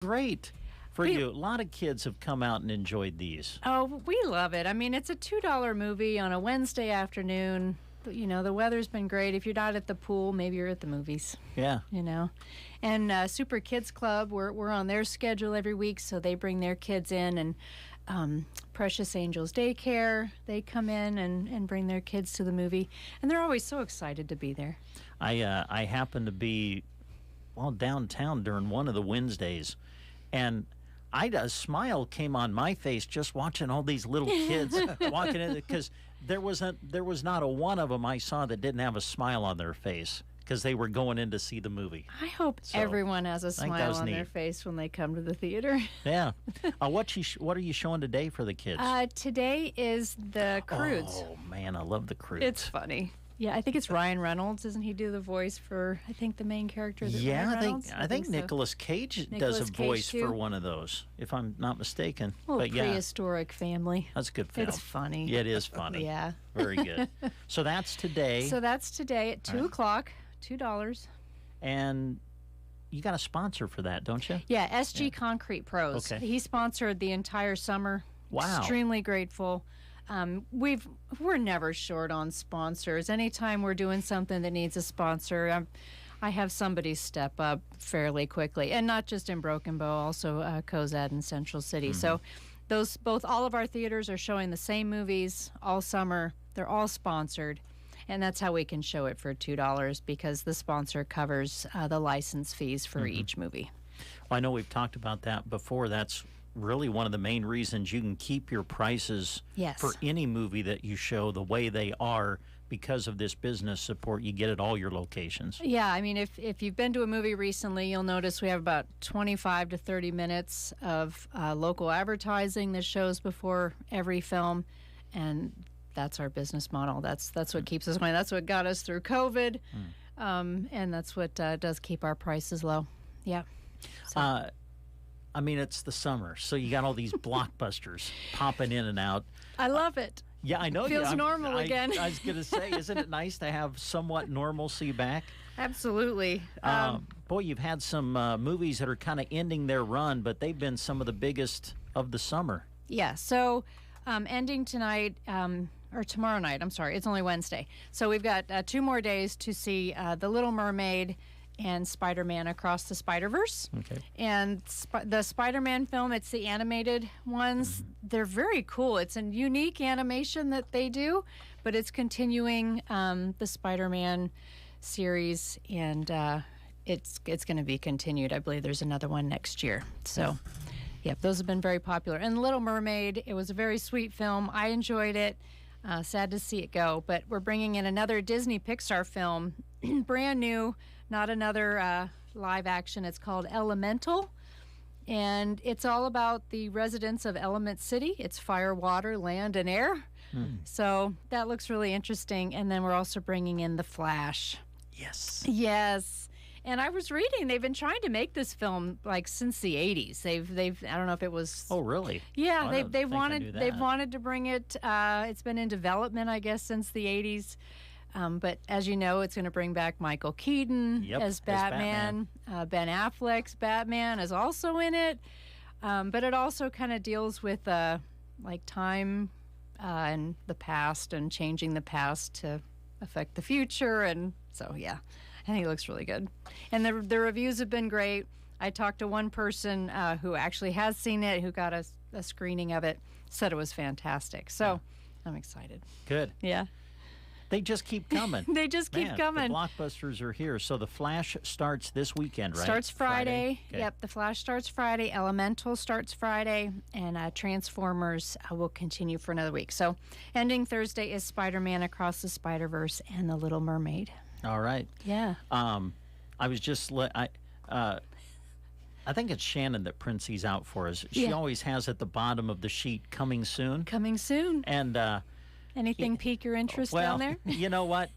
Great for you. A lot of kids have come out and enjoyed these. Oh, we love it. I mean, it's a $2 movie on a Wednesday afternoon. You know, the weather's been great. If you're not at the pool, maybe you're at the movies. Yeah. You know. And Super Kids Club, we're on their schedule every week, so they bring their kids in. And Precious Angels Daycare, they come in and bring their kids to the movie. And they're always so excited to be there. I happened to be, downtown during one of the Wednesdays, and a smile came on my face just watching all these little kids walking in, because there was not a one of them I saw that didn't have a smile on their face because they were going in to see the movie. I hope everyone has a smile on their face when they come to the theater. Yeah. What are you showing today for the kids? Today is the Croods. Oh man, I love the Croods. It's funny. Yeah, I think it's Ryan Reynolds. Doesn't he do the voice for, I think, the main character? Yeah, Ryan Reynolds? I think Nicolas Cage does a voice for one of those, if I'm not mistaken. Prehistoric family. That's a good film. It's funny. Yeah, it is funny. Yeah. Very good. So that's today. At 2 o'clock, $2. And you got a sponsor for that, don't you? Yeah, SG Concrete Pros. Okay. He sponsored the entire summer. Wow. Extremely grateful. We're never short on sponsors. Anytime we're doing something that needs a sponsor, I have somebody step up fairly quickly, and not just in Broken Bow, also Cozad and Central City. Mm-hmm. So all of our theaters are showing the same movies all summer. They're all sponsored, and that's how we can show it for $2, because the sponsor covers the license fees for each movie. Well, I know we've talked about that before. That's really one of the main reasons you can keep your prices for any movie that you show the way they are, because of this business support you get at all your locations. Yeah, I mean, if you've been to a movie recently, you'll notice we have about 25 to 30 minutes of local advertising that shows before every film, and that's our business model. That's what keeps us going. That's what got us through COVID, and that's what does keep our prices low. Yeah. So. I mean, it's the summer, so you got all these blockbusters popping in and out. I love it. Yeah, I know. Feels normal again. I was going to say, isn't it nice to have somewhat normalcy back? Absolutely. Boy, you've had some movies that are kind of ending their run, but they've been some of the biggest of the summer. Yeah, so ending tonight, or tomorrow night, I'm sorry, it's only Wednesday. So we've got 2 more days to see The Little Mermaid and Spider-Man Across the Spider-Verse. Okay. And the Spider-Man film, it's the animated ones. Mm-hmm. They're very cool. It's a unique animation that they do, but it's continuing the Spider-Man series, and it's going to be continued. I believe there's another one next year. So, yep, those have been very popular. And Little Mermaid, it was a very sweet film. I enjoyed it. Sad to see it go, but we're bringing in another Disney Pixar film, brand new, not another live action. It's called Elemental, and it's all about the residents of Element City. It's fire, water, land, and air. So that looks really interesting. And then we're also bringing in The Flash. Yes. And I was reading, they've been trying to make this film like since the 80s. They've I don't know if it was. Oh, really? Yeah, they've wanted to bring it. It's been in development, I guess, since the 80s. But as you know, it's going to bring back Michael Keaton as Batman. Ben Affleck's Batman is also in it. But it also kind of deals with like time and the past, and changing the past to affect the future. And so, yeah, I think it looks really good. And the reviews have been great. I talked to one person who actually has seen it, who got a screening of it, said it was fantastic. So I'm excited. Good. Yeah. They just keep coming. They just keep coming. The blockbusters are here. So The Flash starts this weekend, right? Starts Friday. Okay. Yep, The Flash starts Friday. Elemental starts Friday. And Transformers will continue for another week. So ending Thursday is Spider-Man Across the Spider-Verse and The Little Mermaid. All right. Yeah. I was just... I think it's Shannon that prints these out for us. She always has at the bottom of the sheet, coming soon. Coming soon. And... anything pique your interest down there? You know what?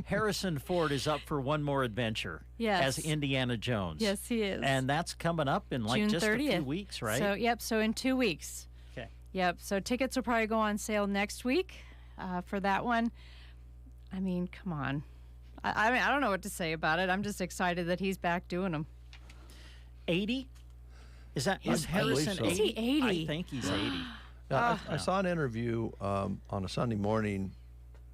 Harrison Ford is up for one more adventure as Indiana Jones. Yes, he is. And that's coming up in like June just 30th. a few weeks, right? So in 2 weeks. Okay. Yep, so tickets will probably go on sale next week for that one. I mean, come on. I mean, I don't know what to say about it. I'm just excited that he's back doing them. 80? Is Harrison so. 80? Is he 80? I think he's 80. I saw an interview on a Sunday morning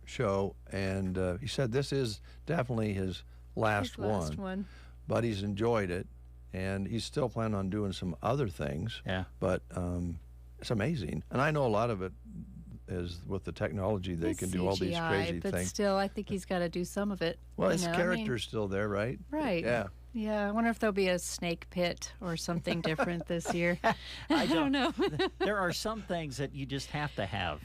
show, and he said this is definitely his last one, but he's enjoyed it, and he's still planning on doing some other things. Yeah. But it's amazing, and I know a lot of it is with the technology they can do all these CGI, crazy but things. still, I think he's got to do some of it. Well, you his know, I character's mean, still there, right? right. Yeah. Yeah, I wonder if there'll be a snake pit or something different this year. I don't know. There are some things that you just have to have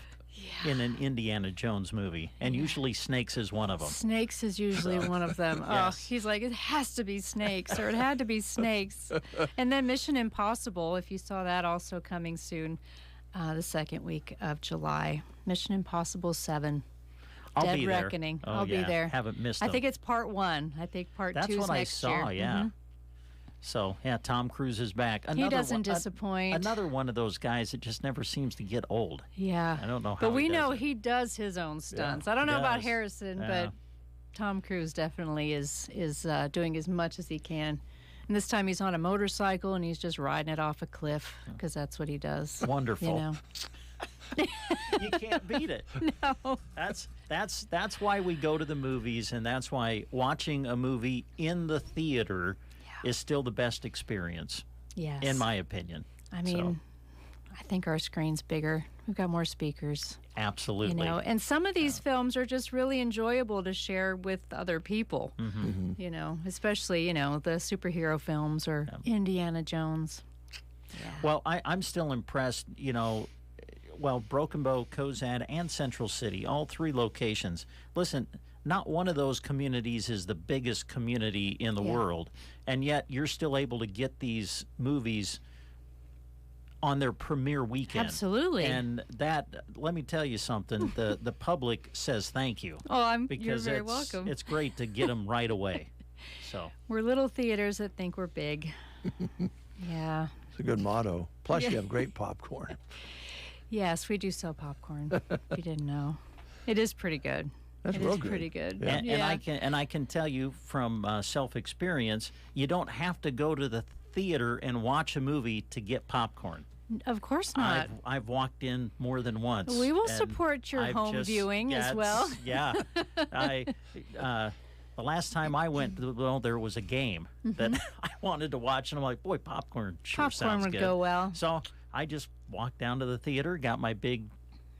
in an Indiana Jones movie, and usually snakes is one of them. Snakes is usually one of them. Yes. Oh, he's like, it has to be snakes, or it had to be snakes. And then Mission Impossible, if you saw that, also coming soon, the second week of July. Mission Impossible 7. I'll Dead be there. Reckoning. Oh, I'll be yeah. there. Haven't missed I them. think it's part 1. I think part 2 That's is what next I year. saw, yeah. So, yeah, Tom Cruise is back. He doesn't disappoint. Another one of those guys that just never seems to get old. Yeah. I don't know how But we he does know it. he does his own stunts. I don't he know about does. Harrison, Yeah. but Tom Cruise definitely is doing as much as he can. And this time he's on a motorcycle and he's just riding it off a cliff because that's what he does. Wonderful. You know. You can't beat it. No. That's why we go to the movies, and that's why watching a movie in the theater is still the best experience, Yes. in my opinion. I mean, I think our screen's bigger. We've got more speakers. Absolutely. You know, and some of these films are just really enjoyable to share with other people. You know, especially, you know, the superhero films or Indiana Jones. Well, I'm still impressed, you know. Well, Broken Bow, Cozad, and Central City, all 3 locations. Listen, not one of those communities is the biggest community in the world, and yet you're still able to get these movies on their premiere weekend. Absolutely. And that, let me tell you something, the public says thank you. Oh, you're Because very welcome. it's great to get them right away. So We're little theaters that think we're big. Yeah. It's a good motto. Plus, you have great popcorn. Yes, we do sell popcorn. If you didn't know, it is pretty good. That's It real is good. pretty good. Yeah. And I can tell you from self-experience, you don't have to go to the theater and watch a movie to get popcorn. Of course not. I've walked in more than once. We will and support your I've home just- viewing as it's- well. Yeah, the last time I went, well, there was a game that I wanted to watch, and I'm like, boy, popcorn sure Popcorn sounds would good. go well. So I just walked down to the theater, got my big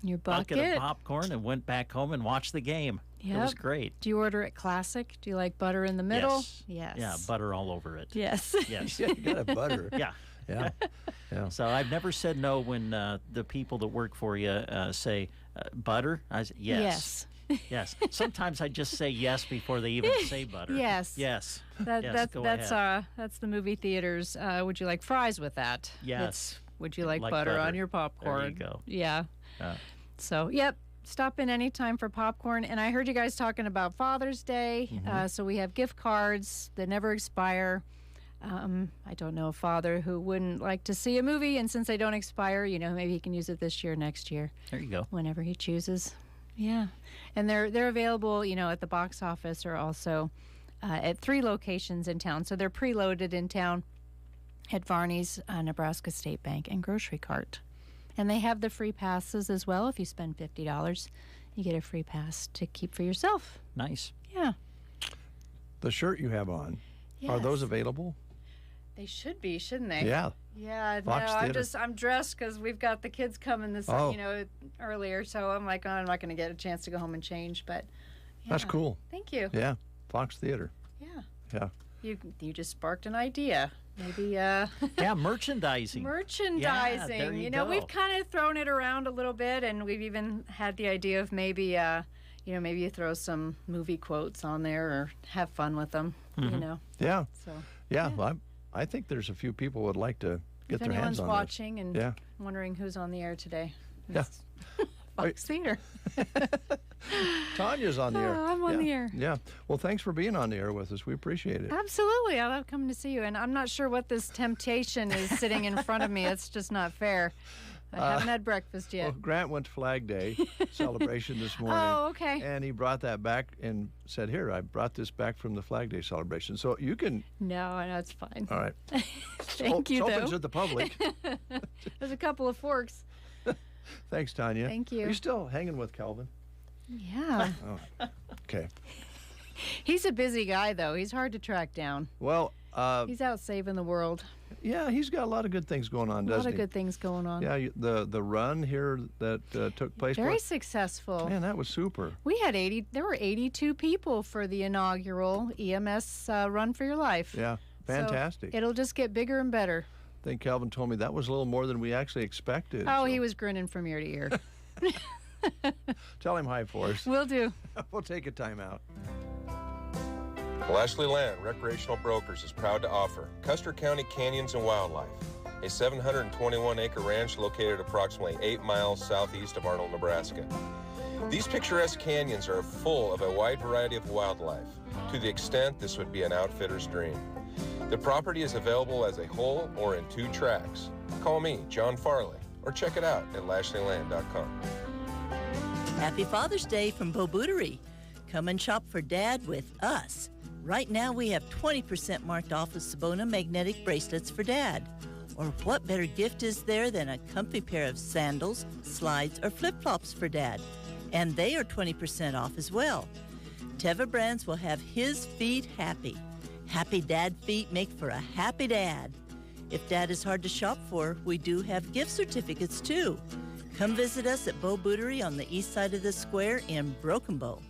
Your bucket bucket. of popcorn, and went back home and watched the game. It was Yep. great. Do you order it classic? Do you like butter in the middle? Yes. Yes. Yeah, butter all over it. Yes. Yes. Yeah, you got to butter. Yeah. Yeah. Yeah. So I've never said no when the people that work for you say butter. I say yes. Yes. Sometimes I just say yes before they even say butter. Yes. Yes. Yes. Go ahead. That's the movie theaters. Would you like fries with that? Yes. Would you like, Like butter butter. on your popcorn? There you go. Yeah. Uh, So, yep. Stop in anytime for popcorn. And I heard you guys talking about Father's Day. So we have gift cards that never expire. I don't know a father who wouldn't like to see a movie, and since they don't expire, you know, maybe he can use it this year, next year, there you go. whenever he chooses. Yeah, and they're available, you know, at the box office or also at 3 locations in town. So they're preloaded in town at Varney's, Nebraska State Bank, and Grocery Cart. And they have the free passes as well. If you spend $50, you get a free pass to keep for yourself. Nice. Yeah. The shirt you have on, are those available? They should be, shouldn't they? Yeah. Yeah, Fox no, Theater. I'm dressed because we've got the kids coming this, Oh. you know, earlier. So I'm like, oh, I'm not going to get a chance to go home and change. But That's yeah. cool. Thank you. Yeah. Fox Theater. Yeah, Yeah. you just sparked an idea. Maybe Yeah, merchandising. merchandising. there you know, go. we've kind of thrown it around a little bit, and we've even had the idea of maybe, you know, maybe you throw some movie quotes on there or have fun with them. You know, Yeah. so Yeah. Well, I think there's a few people would like to get if their hands anyone's on watching and Yeah. wondering who's on the air today, Yeah. it's Fox Theater. this. Tanya's on the air. Oh, I'm on the air. Yeah. Well, thanks for being on the air with us. We appreciate it. Absolutely. I love coming to see you. And I'm not sure what this temptation is sitting in front of me. It's just not fair. I haven't had breakfast yet. Well, Grant went to Flag Day celebration this morning. Oh, okay. And he brought that back and said, here, I brought this back from the Flag Day celebration. So you can... No, it's fine. All right. Thank you, it's though. open to the public. There's a couple of forks. Thanks, Tanya. Thank you. Are you still hanging with Calvin? Yeah. Oh, okay. He's a busy guy, though. He's hard to track down. Well... he's out saving the world. Yeah, he's got a lot of good things going on, doesn't he? A lot of good things going on. Yeah, the run here that took place. Very successful. Man, that was super. There were 82 people for the inaugural EMS Run for Your Life. Yeah, fantastic. So it'll just get bigger and better. I think Calvin told me that was a little more than we actually expected. Oh, so. He was grinning from ear to ear. Tell him hi for us. Will do. We'll take a time out. Lashley Land Recreational Brokers is proud to offer Custer County Canyons and Wildlife, a 721-acre ranch located approximately 8 miles southeast of Arnold, Nebraska. These picturesque canyons are full of a wide variety of wildlife, to the extent this would be an outfitter's dream. The property is available as a whole or in 2 tracks. Call me, John Farley, or check it out at lashleyland.com. Happy Father's Day from Bo Bootery. Come and shop for Dad with us. Right now we have 20% marked off of Sabona magnetic bracelets for Dad. Or what better gift is there than a comfy pair of sandals, slides, or flip-flops for Dad? And they are 20% off as well. Teva Brands will have his feet happy. Happy Dad feet make for a happy dad. If Dad is hard to shop for, we do have gift certificates too. Come visit us at Bo Bootery on the east side of the square in Broken Bow.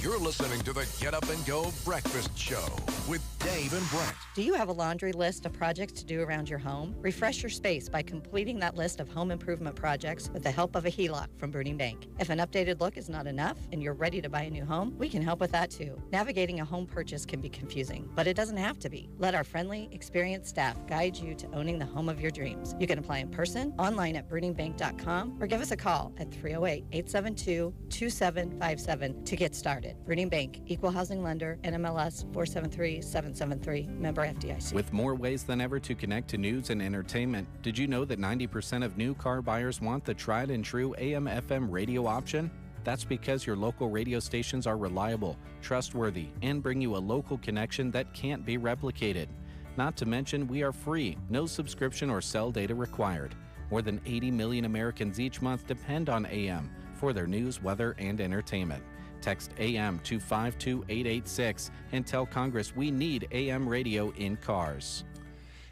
You're listening to the Get Up and Go Breakfast Show with Dave and Brent. Do you have a laundry list of projects to do around your home? Refresh your space by completing that list of home improvement projects with the help of a HELOC from Bruning Bank. If an updated look is not enough and you're ready to buy a new home, we can help with that too. Navigating a home purchase can be confusing, but it doesn't have to be. Let our friendly, experienced staff guide you to owning the home of your dreams. You can apply in person, online at bruningbank.com, or give us a call at 308-872-2757 to get started. Bruning Bank, Equal Housing Lender, NMLS 473773, member FDIC. With more ways than ever to connect to news and entertainment, did you know that 90% of new car buyers want the tried and true AM/FM radio option? That's because your local radio stations are reliable, trustworthy, and bring you a local connection that can't be replicated. Not to mention, we are free, no subscription or cell data required. More than 80 million Americans each month depend on AM for their news, weather, and entertainment. Text AM to 52886 and tell Congress we need AM radio in cars.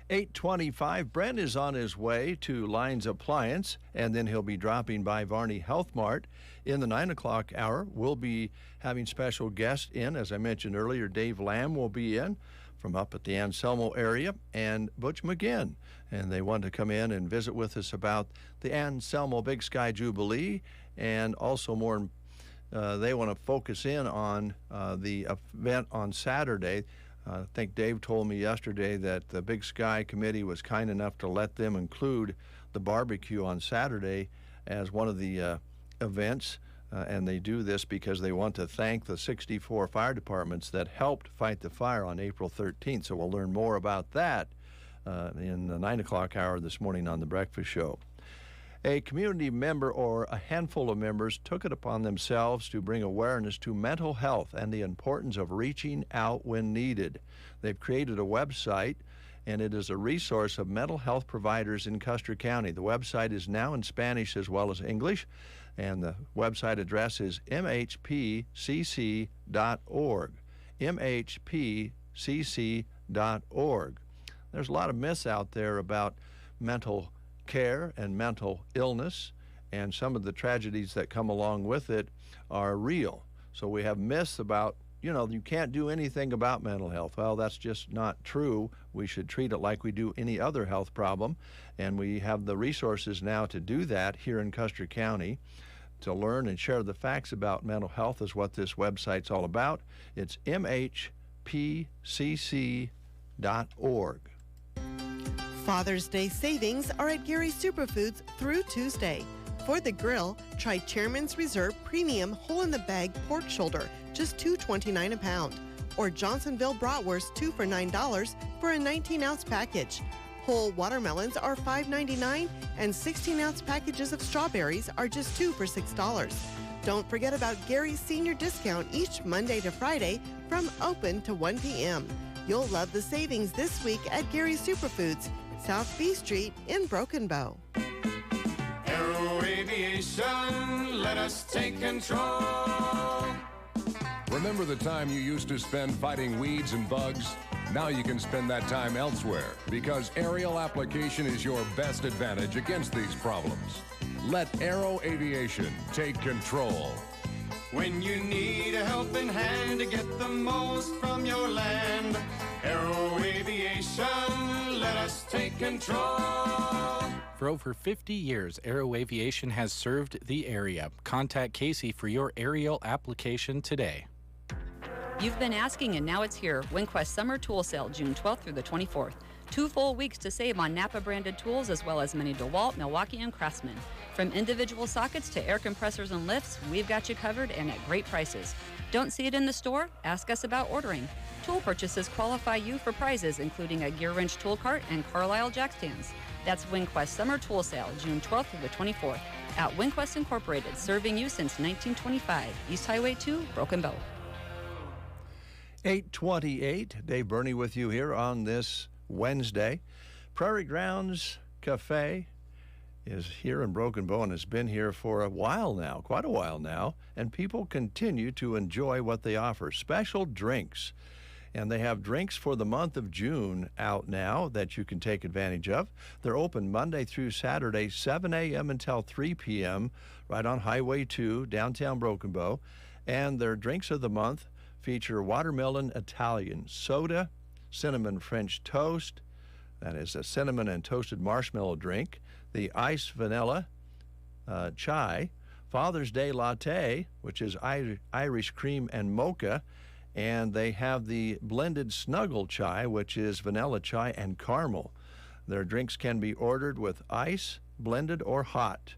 8:25, Brent is on his way to Lines Appliance, and then he'll be dropping by Varney Health Mart. In the 9 o'clock hour, we'll be having special guests in. As I mentioned earlier, Dave Lamb will be in from up at the Anselmo area, and Butch McGinn. And they want to come in and visit with us about the Anselmo Big Sky Jubilee, and also more they want to focus in on the event on Saturday. I think Dave told me yesterday that the Big Sky Committee was kind enough to let them include the barbecue on Saturday as one of the events. And they do this because they want to thank the 64 fire departments that helped fight the fire on April 13th. So we'll learn more about that in the 9 o'clock hour this morning on The Breakfast Show. A community member or a handful of members took it upon themselves to bring awareness to mental health and the importance of reaching out when needed. They've created a website, and it is a resource of mental health providers in Custer County. The website is now in Spanish as well as English, and the website address is mhpcc.org. mhpcc.org. There's a lot of myths out there about mental care and mental illness, and some of the tragedies that come along with it are real. So we have myths about, you can't do anything about mental health. Well, that's just not true. We should treat it like we do any other health problem, and we have the resources now to do that here in Custer County. To learn and share the facts about mental health is what this website's all about. It's mhpcc.org. Father's Day savings are at Gary's Superfoods through Tuesday. For the grill, try Chairman's Reserve Premium Hole-in-the-Bag Pork Shoulder, just $2.29 a pound. Or Johnsonville Bratwurst, 2 for $9 for a 19-ounce package. Whole watermelons are $5.99, and 16-ounce packages of strawberries are just 2 for $6. Don't forget about Gary's senior discount each Monday to Friday from open to 1 p.m. You'll love the savings this week at Gary's Superfoods, South B Street in Broken Bow. Aero Aviation, let us take control. Remember the time you used to spend fighting weeds and bugs? Now you can spend that time elsewhere because aerial application is your best advantage against these problems. Let Aero Aviation take control. When you need a helping hand to get the most from your land, Aero Aviation, let us take control. For over 50 years, Aero Aviation has served the area. Contact Casey for your aerial application today. You've been asking, and now it's here. WinQuest Summer Tool Sale, June 12th through the 24th. 2 full weeks to save on Napa-branded tools, as well as many DeWalt, Milwaukee, and Craftsman. From individual sockets to air compressors and lifts, we've got you covered and at great prices. Don't see it in the store? Ask us about ordering. Tool purchases qualify you for prizes, including a gear wrench tool cart and Carlisle jack stands. That's WinQuest Summer Tool Sale, June 12th through the 24th. At WinQuest Incorporated, serving you since 1925. East Highway 2, Broken Bow. 8:28. Dave Burney with you here on this Wednesday. Prairie Grounds Cafe is here in Broken Bow and has been here for a while now, quite a while now, and people continue to enjoy what they offer. Special drinks. And they have drinks for the month of June out now that you can take advantage of. They're open Monday through Saturday, 7 a.m. until 3 p.m., right on Highway 2, downtown Broken Bow. And their drinks of the month feature watermelon Italian soda, cinnamon French toast, that is a cinnamon and toasted marshmallow drink, the iced vanilla chai, Father's Day latte, which is Irish cream and mocha, and they have the blended snuggle chai, which is vanilla chai and caramel. Their drinks can be ordered with ice, blended or hot.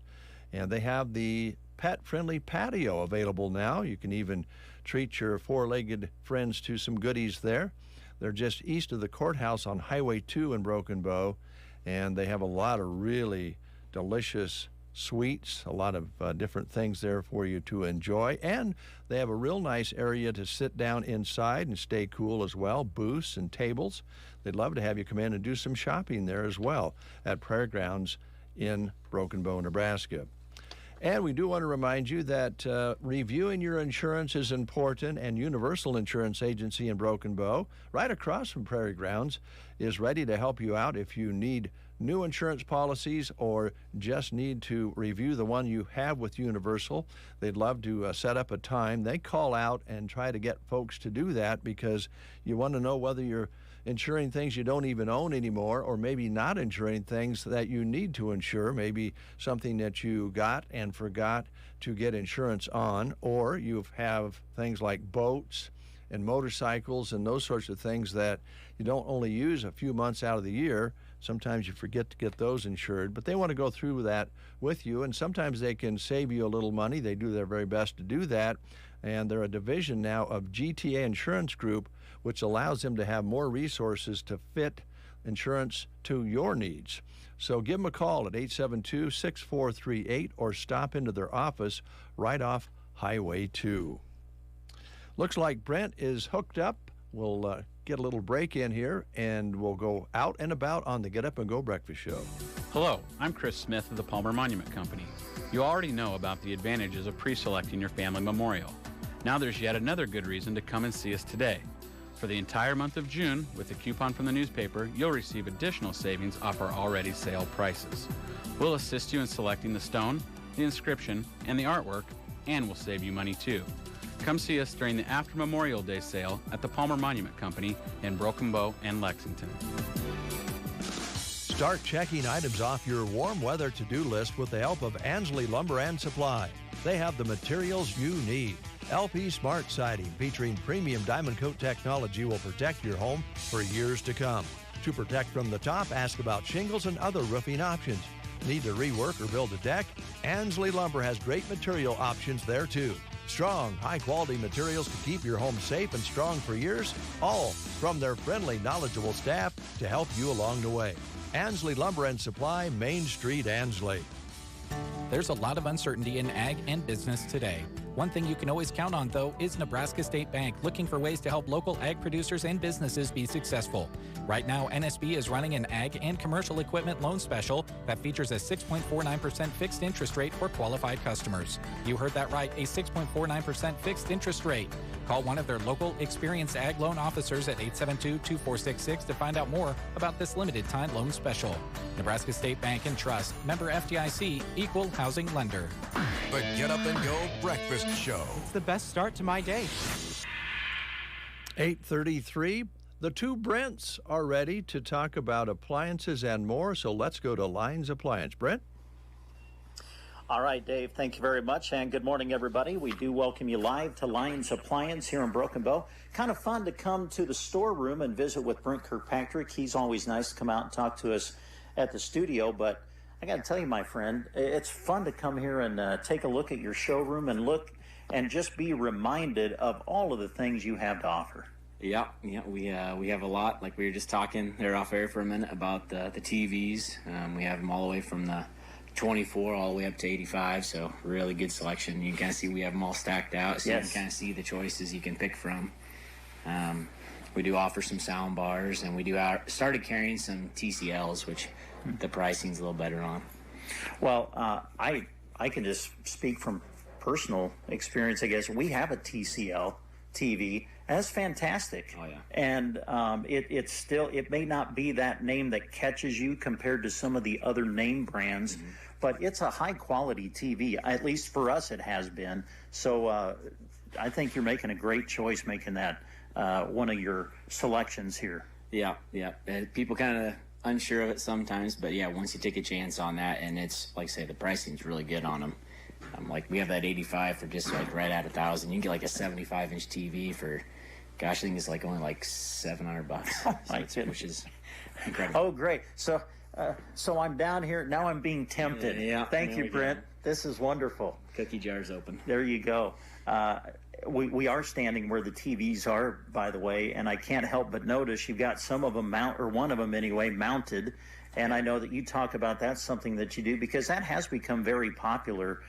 And they have the pet-friendly patio available now. You can even treat your four-legged friends to some goodies there. They're just east of the courthouse on Highway 2 in Broken Bow, and they have a lot of really delicious sweets, a lot of different things there for you to enjoy. And they have a real nice area to sit down inside and stay cool as well, booths and tables. They'd love to have you come in and do some shopping there as well at Prairie Grounds in Broken Bow, Nebraska. And we do want to remind you that reviewing your insurance is important, and Universal Insurance Agency in Broken Bow, right across from Prairie Grounds, is ready to help you out if you need new insurance policies or just need to review the one you have with Universal. They'd love to set up a time. They call out and try to get folks to do that because you want to know whether you're insuring things you don't even own anymore, or maybe not insuring things that you need to insure, maybe something that you got and forgot to get insurance on, or you have things like boats and motorcycles and those sorts of things that you don't only use a few months out of the year. Sometimes you forget to get those insured, but they want to go through that with you, and sometimes they can save you a little money. They do their very best to do that, and they're a division now of GTA Insurance Group, which allows them to have more resources to fit insurance to your needs. So give them a call at 872-6438 or stop into their office right off Highway 2. Looks like Brent is hooked up. We'll get a little break in here, and we'll go out and about on the Get Up and Go Breakfast Show. Hello, I'm Chris Smith of the Palmer Monument Company. You already know about the advantages of pre-selecting your family memorial. Now there's yet another good reason to come and see us today. For the entire month of June, with a coupon from the newspaper, you'll receive additional savings off our already sale prices. We'll assist you in selecting the stone, the inscription, and the artwork, and we'll save you money too. Come see us during the After Memorial Day sale at the Palmer Monument Company in Broken Bow and Lexington. Start checking items off your warm weather to-do list with the help of Ansley Lumber and Supply. They have the materials you need. LP Smart Siding, featuring premium diamond coat technology, will protect your home for years to come. To protect from the top, ask about shingles and other roofing options. Need to rework or build a deck? Ansley Lumber has great material options there too. Strong, high-quality materials to keep your home safe and strong for years, all from their friendly, knowledgeable staff to help you along the way. Ansley Lumber and Supply, Main Street, Ansley. There's a lot of uncertainty in ag and business today. One thing you can always count on, though, is Nebraska State Bank, looking for ways to help local ag producers and businesses be successful. Right now, NSB is running an ag and commercial equipment loan special that features a 6.49% fixed interest rate for qualified customers. You heard that right, a 6.49% fixed interest rate. Call one of their local experienced ag loan officers at 872-2466 to find out more about this limited time loan special. Nebraska State Bank and Trust, member FDIC, equal housing lender. The Get Up and Go Breakfast Show. It's the best start to my day. 8:33. The two Brents are ready to talk about appliances and more, so let's go to Lines Appliance. Brent? All right, Dave, thank you very much, and good morning, everybody. We do welcome you live to Lines Appliance here in Broken Bow. Kind of fun to come to the storeroom and visit with Brent Kirkpatrick. He's always nice to come out and talk to us at the studio, but I got to tell you, my friend, it's fun to come here and take a look at your showroom and look and just be reminded of all of the things you have to offer. Yeah, we have a lot. Like we were just talking there off air for a minute about the TVs. We have them all the way from the 24 all the way up to 85, so really good selection. You can kind of see we have them all stacked out, so yes. You can kind of see the choices you can pick from. We do offer some sound bars, and we do started carrying some TCLs, which the pricing's a little better on. Well, I can just speak from personal experience, I guess. We have a TCL TV. That's fantastic. Oh, yeah. And it may not be that name that catches you compared to some of the other name brands, but it's a high quality TV. At least for us, it has been. So I think you're making a great choice making that one of your selections here. Yeah. People kind of unsure of it sometimes, but yeah, once you take a chance on that, and it's like I say, the pricing's really good on them. Like we have that 85 for just like right at $1,000. You can get like a 75-inch TV for, gosh, I think it's like only like $700. Oh my goodness. Which is incredible. Oh, great. So I'm down here now. I'm being tempted. Yeah. Thank you, Brent. This is wonderful. Cookie jar's open. There you go. We are standing where the TVs are, by the way, and I can't help but notice you've got some of them one of them anyway, mounted. And I know that you talk about that's something that you do because that has become very popular.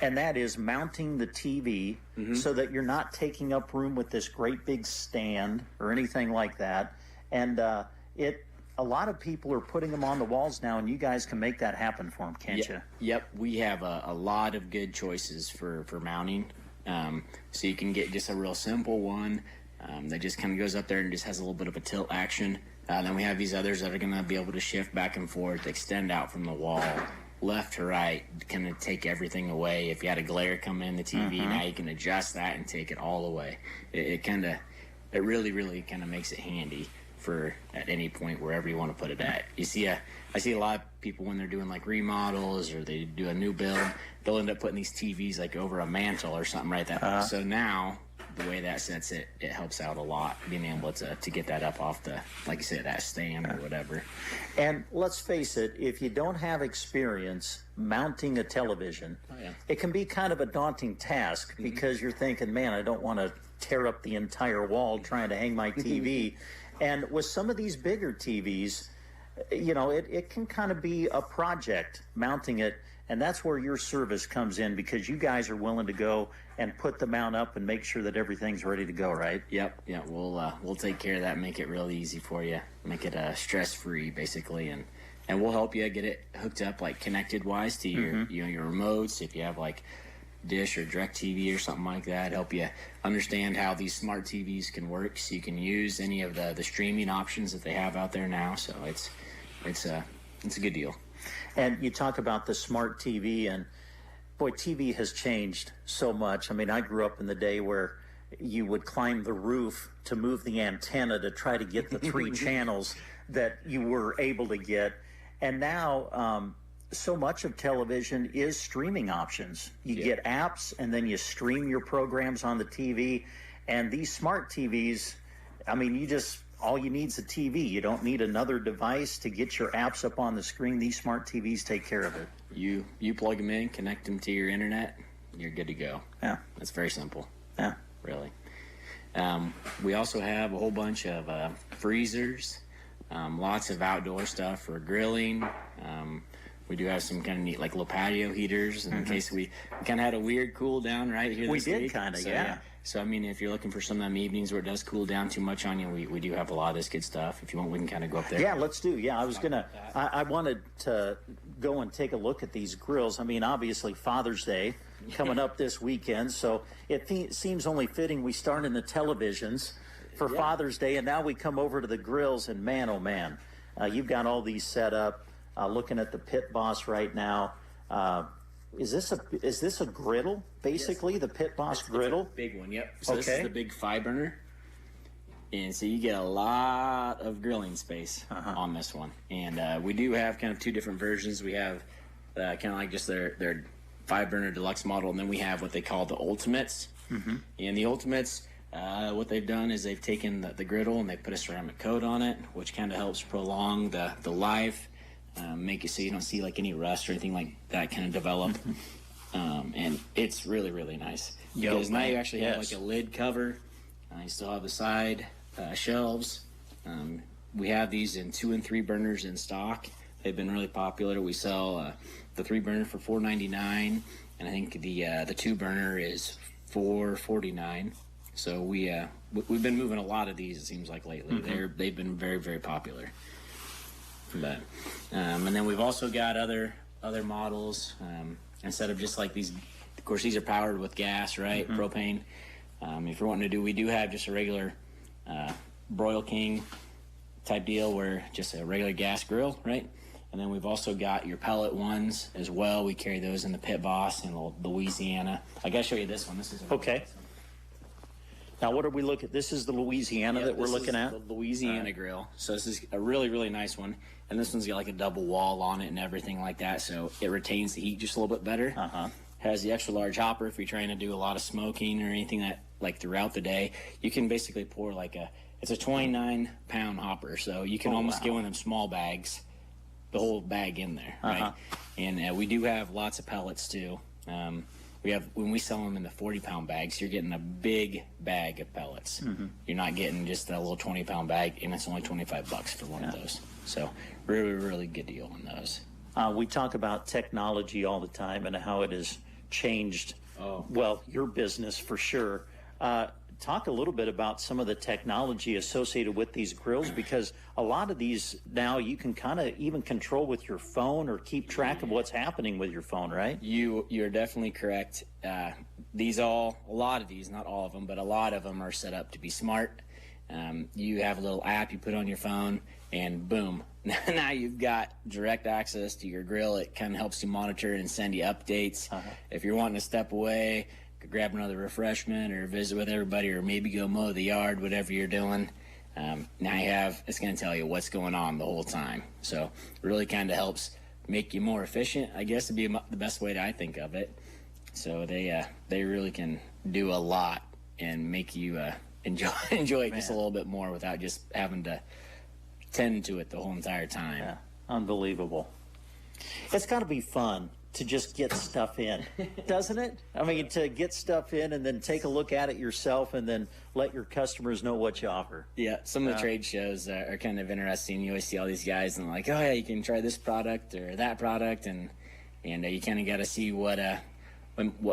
And that is mounting the TV so that you're not taking up room with this great big stand or anything like that. And a lot of people are putting them on the walls now, and you guys can make that happen for them, can't you? Yep. We have a lot of good choices for mounting. So you can get just a real simple one that just kind of goes up there and just has a little bit of a tilt action. Then we have these others that are going to be able to shift back and forth, extend out from the wall, left to right, kind of take everything away. If you had a glare come in the TV, now you can adjust that and take it all away. It really, really kind of makes it handy for at any point wherever you want to put it at. I see a lot of people when they're doing like remodels or they do a new build, they'll end up putting these TVs like over a mantle or something right there. So now the way that sets it helps out a lot, being able to get that up off the, like you said, that stand or whatever. And let's face it, if you don't have experience mounting a television, it can be kind of a daunting task because you're thinking, man, I don't want to tear up the entire wall trying to hang my TV. And with some of these bigger TVs, it can kind of be a project mounting it. And that's where your service comes in because you guys are willing to go and put the mount up and make sure that everything's ready to go, right? Yep. Yeah, we'll take care of that, make it real easy for you, make it stress-free basically, and we'll help you get it hooked up like connected-wise to your your remotes. If you have like Dish or DirecTV or something like that, help you understand how these smart TVs can work, so you can use any of the streaming options that they have out there now. So it's a good deal. And you talk about the smart TV, and boy, TV has changed so much. I mean, I grew up in the day where you would climb the roof to move the antenna to try to get the 3 channels that you were able to get. And now so much of television is streaming options. You get apps, and then you stream your programs on the TV. And these smart TVs, I mean, all you need is a TV. You don't need another device to get your apps up on the screen. These smart TVs take care of it. You plug them in, connect them to your internet, you're good to go. Yeah. It's very simple. Yeah. Really. We also have a whole bunch of freezers, lots of outdoor stuff for grilling. We do have some kind of neat, like, little patio heaters in case we kind of had a weird cool down right here We this did week. kind of, So, yeah. So, I mean, if you're looking for some of them evenings where it does cool down too much on you, we do have a lot of this good stuff. If you want, we can kind of go up there. Yeah, let's do. Yeah, I wanted to go and take a look at these grills. I mean, obviously Father's Day coming up this weekend, so it seems only fitting we start in the televisions for Father's Day, and now we come over to the grills, and man, oh man, you've got all these set up. Looking at the Pit Boss right now. Is this a griddle, basically, the Pit Boss griddle? It's a big one, yep. So this is the big 5-burner. And so you get a lot of grilling space on this one. And we do have kind of 2 different versions. We have kind of like just their 5-burner deluxe model, and then we have what they call the Ultimates. And the Ultimates, what they've done is they've taken the griddle and they put a ceramic coat on it, which kind of helps prolong the life. Make it so you don't see like any rust or anything like that kind of develop. And it's really, really nice. Because now you actually have like a lid cover. You still have the side shelves. We have these in 2 and 3 burners in stock. They've been really popular. We sell the 3 burner for $4.99, and I think the 2 burner is $4.49. So we've been moving a lot of these, it seems like, lately. They've been very, very popular. But and then we've also got other models instead of just like these. Of course, these are powered with gas, right? Propane. If you're wanting to do, we do have just a regular Broil King type deal, where just a regular gas grill, right? And then we've also got your pellet ones as well. We carry those in the Pit Boss in Louisiana. I gotta show you this one. This is okay. Now, what are we looking at? This is the Louisiana that we're looking at? The Louisiana grill. So this is a really, really nice one. And this one's got like a double wall on it and everything like that, so it retains the heat just a little bit better. Has the extra large hopper if you're trying to do a lot of smoking or anything that, like, throughout the day. You can basically pour like it's a 29-pound hopper, so you can almost get one of them small bags, the whole bag in there, right? And we do have lots of pellets too. When we sell them in the 40-pound bags, you're getting a big bag of pellets. You're not getting just a little 20-pound bag, and it's only $25 for one of those. So really, really good deal on those. We talk about technology all the time and how it has changed, well, your business for sure. Talk a little bit about some of the technology associated with these grills, because a lot of these now you can kind of even control with your phone or keep track of what's happening with your phone, right? You're definitely correct. A lot of these, not all of them, but a lot of them are set up to be smart. You have a little app you put on your phone, and boom, now you've got direct access to your grill. It kind of helps you monitor and send you updates. If you're wanting to step away, grab another refreshment or visit with everybody, or maybe go mow the yard, whatever you're doing, now it's going to tell you what's going on the whole time. So it really kind of helps make you more efficient, I guess, would be the best way that I think of it. So they really can do a lot and make you enjoy it just a little bit more without just having to tend to it the whole entire time. Yeah, unbelievable. It's got to be fun to just get stuff in, doesn't it? I mean, to get stuff in and then take a look at it yourself and then let your customers know what you offer. Yeah, some of the trade shows are kind of interesting. You always see all these guys and like, oh yeah, you can try this product or that product, and you kind of got to see what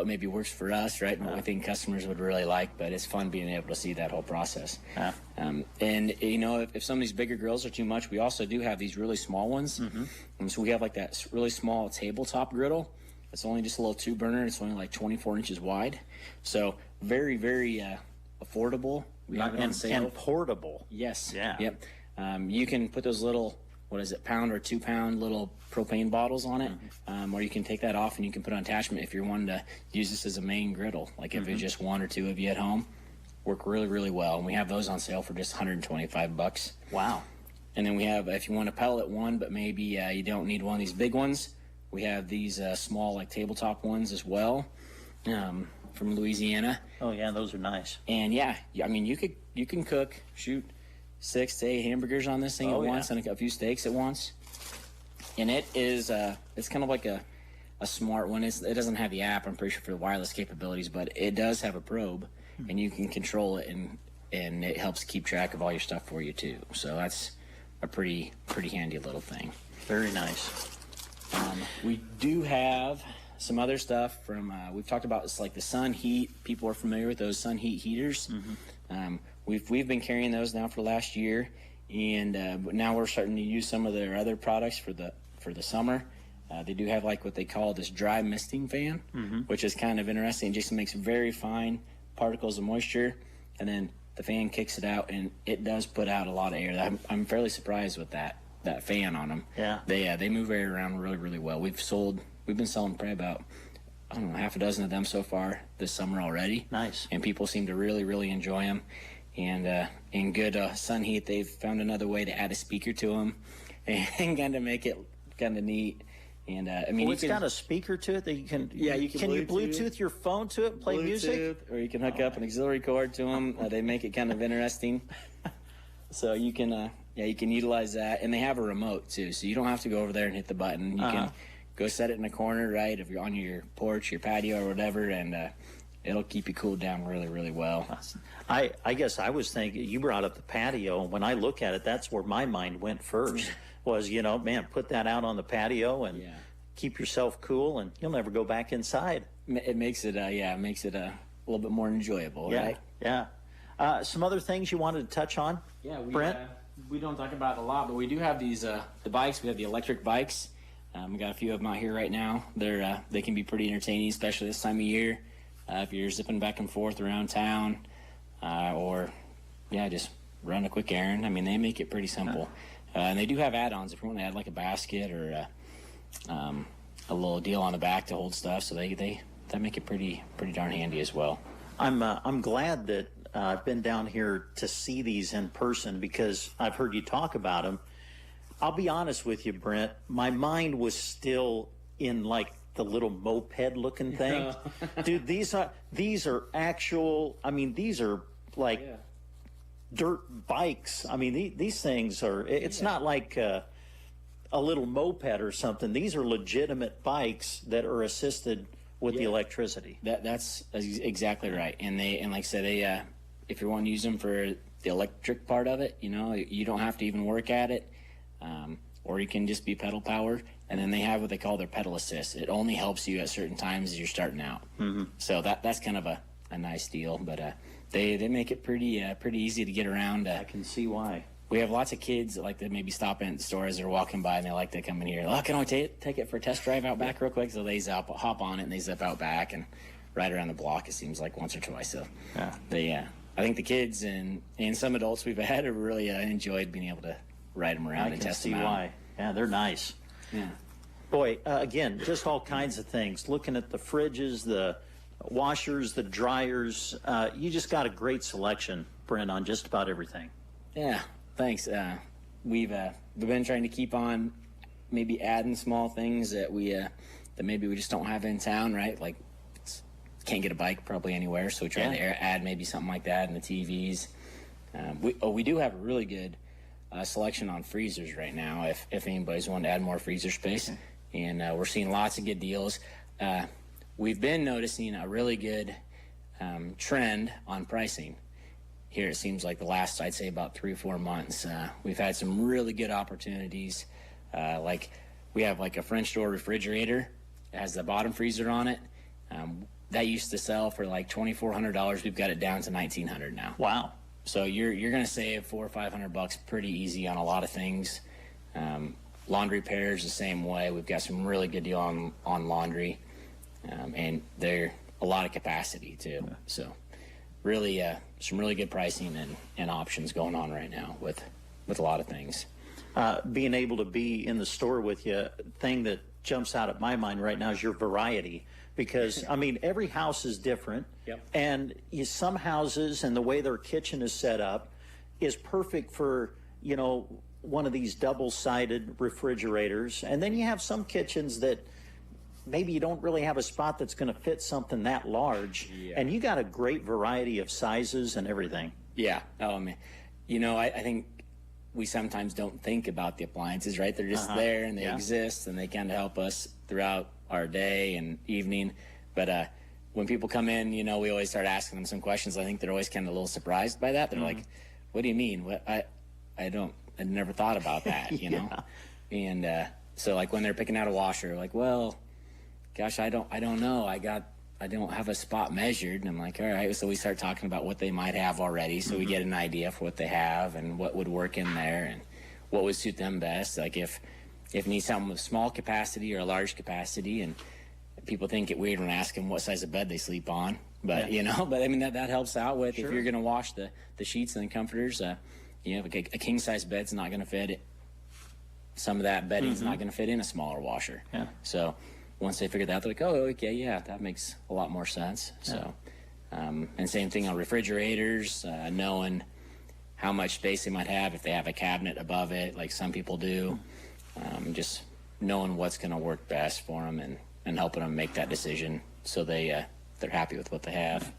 maybe works for us, right? And what we think customers would really like. But it's fun being able to see that whole process. And if some of these bigger grills are too much, we also do have these really small ones. And so we have like that really small tabletop griddle. It's only just a little 2-burner. It's only like 24 inches wide. So very, very affordable. We have it on sale. And portable. Yes. Yeah. Yep. You can put those little, pound or 2-pound little propane bottles on it, or you can take that off and you can put an attachment if you're wanting to use this as a main griddle. Like if it's just 1 or 2 of you at home, work really, really well. And we have those on sale for just $125. Wow. And then we have, if you want a pellet one, but maybe you don't need one of these big ones, we have these small like tabletop ones as well, from Louisiana. Oh yeah, those are nice. And I mean, you can cook, shoot 6 to 8 hamburgers on this thing at once, and a few steaks at once. And it is it's kind of like a smart one. It doesn't have the app, I'm pretty sure, for the wireless capabilities, but it does have a probe, and you can control it, and it helps keep track of all your stuff for you too. So that's a pretty handy little thing. Very nice. We do have some other stuff from, we've talked about this, like the sun heat. People are familiar with those sun heat heaters. We've been carrying those now for the last year, and but now we're starting to use some of their other products for the summer. They do have like what they call this dry misting fan, which is kind of interesting. It just makes very fine particles of moisture, and then the fan kicks it out, and it does put out a lot of air. I'm fairly surprised with that fan on them. Yeah. They move air around really well. We've been selling probably about, I don't know, half a dozen of them so far this summer already. Nice. And people seem to really enjoy them. And in good sun heat, they've found another way to add a speaker to them and kind of make it kind of neat. And I mean, it's got a speaker to it that you can. Yeah, you can. Can you Bluetooth your phone to it and play music? Or you can hook up an auxiliary cord to them. They make it kind of interesting. So you can, you can utilize that, and they have a remote too, so you don't have to go over there and hit the button. You can go set it in a corner, right, if you're on your porch, your patio, or whatever, and it'll keep you cooled down really well. I guess I was thinking, you brought up the patio, and when I look at it, that's where my mind went first. Was, man, put that out on the patio and keep yourself cool, and you'll never go back inside. It makes it, it makes it a little bit more enjoyable, right? Yeah. Some other things you wanted to touch on? Yeah, Brent? We don't talk about it a lot, but we do have these the bikes. We have the electric bikes. We got a few of them out here right now. They can be pretty entertaining, especially this time of year. If you're zipping back and forth around town, or just run a quick errand. I mean, they make it pretty simple. And they do have add-ons if you want to add like a basket or a little deal on the back to hold stuff. So they make it pretty darn handy as well. I'm glad that I've been down here to see these in person because I've heard you talk about them. I'll be honest with you, Brent. My mind was still in like the little moped-looking thing. Dude, these are actual. I mean, these are like dirt bikes. I mean, these things are. It's not like a little moped or something. These are legitimate bikes that are assisted with the electricity. That's exactly right. And like I said, if you want to use them for the electric part of it, you don't have to even work at it, or you can just be pedal powered. And then they have what they call their pedal assist. It only helps you at certain times as you're starting out. So that's kind of a nice deal. But they make it pretty easy to get around. I can see why. We have lots of kids that like to maybe stop in at the store as they're walking by, and they like to come in here. Oh, can I take it for a test drive out back real quick? So they hop on it and they zip out back and ride around the block. It seems like once or twice. So I think the kids and some adults we've had have really enjoyed being able to ride them around and test them out. I can see why. Yeah, they're nice. Yeah. Boy, again, just all kinds of things. Looking at the fridges, the washers, the dryers. You just got a great selection, Brent, on just about everything. Yeah, thanks. We've been trying to keep on maybe adding small things that maybe we just don't have in town, right? Like can't get a bike probably anywhere, so we try to add maybe something like that in the TVs. We do have a really good selection on freezers right now if anybody's wanting to add more freezer space. And we're seeing lots of good deals. We've been noticing a really good trend on pricing here. It seems like the last, I'd say, about 3 or 4 months. We've had some really good opportunities. Like we have like a French door refrigerator. It has the bottom freezer on it. That used to sell for like $2,400. We've got it down to $1,900 now. Wow. So you're going to save $400 or $500 pretty easy on a lot of things. Laundry pairs the same way. We've got some really good deal on laundry, and they're a lot of capacity too. Yeah. So really some really good pricing and options going on right now with a lot of things. Being able to be in the store with you, thing that jumps out at my mind right now is your variety. Because, I mean, every house is different. Yep. And some houses and the way their kitchen is set up is perfect for, one of these double-sided refrigerators. And then you have some kitchens that maybe you don't really have a spot that's going to fit something that large. Yeah. And you got a great variety of sizes and everything. Yeah. Oh, man. I think we sometimes don't think about the appliances, right? They're just there and they exist and they kind of help us throughout our day and evening. But when people come in, you know, we always start asking them some questions. I think they're always kind of a little surprised by that. They're like, "What do you mean? What? I never thought about that," you know. And so like when they're picking out a washer, like, well, gosh, I don't know. I don't have a spot measured. And I'm like, all right. So we start talking about what they might have already. So we get an idea for what they have and what would work in there and what would suit them best. Like if you need something with small capacity or a large capacity, and people think it weird when I ask them what size of bed they sleep on. But, you know, but I mean, that helps out with if you're going to wash the sheets and the comforters, you know, a king size bed's not going to fit it. Some of that bedding's not going to fit in a smaller washer. Yeah. So once they figure that out, they're like, oh, okay, yeah, that makes a lot more sense. So, and same thing on refrigerators, knowing how much space they might have if they have a cabinet above it, like some people do. Just knowing what's going to work best for them and helping them make that decision so they're happy with what they have.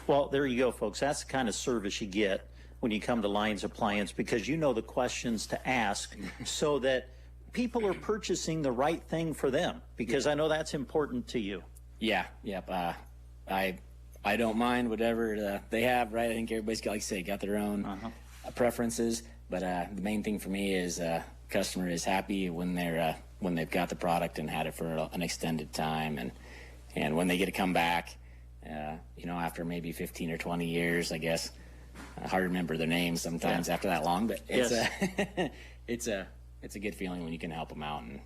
Well, there you go, folks. That's the kind of service you get when you come to Lyons Appliance, because you know the questions to ask so that people are purchasing the right thing for them, because I know that's important to you. Yeah, yep. I don't mind whatever they have, right? I think everybody's got, like I say, got their own preferences, but the main thing for me is customer is happy when they've got the product and had it for an extended time, and when they get to come back, you know, after maybe 15 or 20 years, I guess. Hard to remember their names sometimes after that long, but it's a good feeling when you can help them out and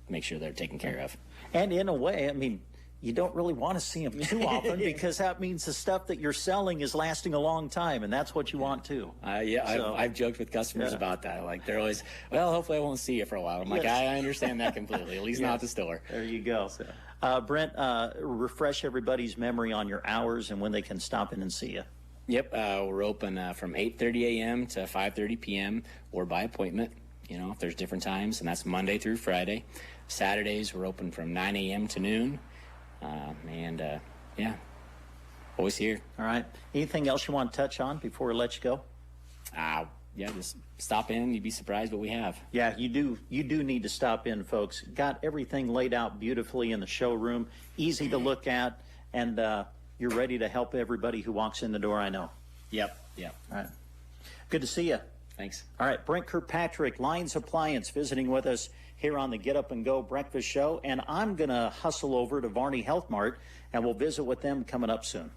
make sure they're taken care of. And in a way, I mean, you don't really want to see them too often because that means the stuff that you're selling is lasting a long time, and that's what you want too. I've joked with customers about that. Like, they're always, well, hopefully I won't see you for a while. I'm like, I understand that completely, at least not at the store. There you go. So. Brent, refresh everybody's memory on your hours and when they can stop in and see you. Yep, we're open from 8:30 a.m. to 5:30 p.m. or by appointment. You know, if there's different times, and that's Monday through Friday. Saturdays we're open from 9 a.m. to noon, always here. All right. Anything else you want to touch on before we let you go? Just stop in. You'd be surprised what we have. Yeah, you do. You do need to stop in, folks. Got everything laid out beautifully in the showroom, easy to look at, and you're ready to help everybody who walks in the door, I know. Yep. All right. Good to see you. Thanks. All right, Brent Kirkpatrick, Lyons Appliance, visiting with us here on the Get Up and Go Breakfast Show. And I'm going to hustle over to Varney Health Mart, and we'll visit with them coming up soon.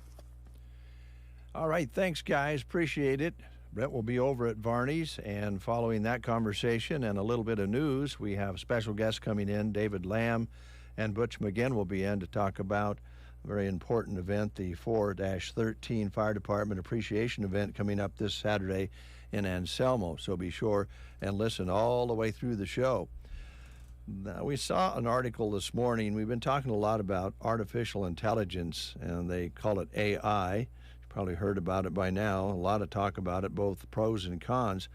All right, thanks, guys. Appreciate it. Brent will be over at Varney's, and following that conversation and a little bit of news, we have special guests coming in. David Lamb and Butch McGinn will be in to talk about a very important event, the 4-13 Fire Department Appreciation Event coming up this Saturday in Anselmo. So be sure and listen all the way through the show. Now, we saw an article this morning. We've been talking a lot about artificial intelligence, and they call it AI. You've probably heard about it by now. A lot of talk about it, both pros and cons.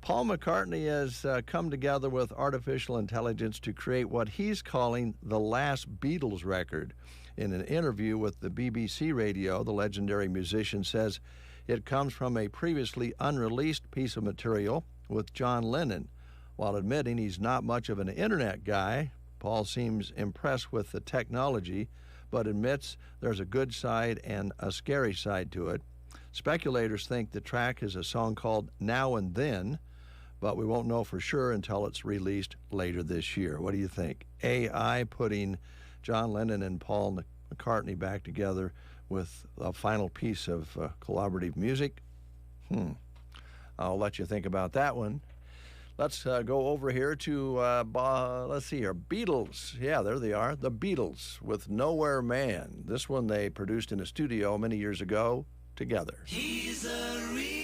Paul McCartney has come together with artificial intelligence to create what he's calling the last Beatles record. In an interview with the BBC Radio, the legendary musician says it comes from a previously unreleased piece of material with John Lennon. While admitting he's not much of an internet guy, Paul seems impressed with the technology, but admits there's a good side and a scary side to it. Speculators think the track is a song called Now and Then, but we won't know for sure until it's released later this year. What do you think? AI putting John Lennon and Paul McCartney back together with a final piece of collaborative music? I'll let you think about that one. Let's go over here to, let's see here, Beatles. Yeah, there they are, the Beatles with Nowhere Man. This one they produced in a studio many years ago together. He's a real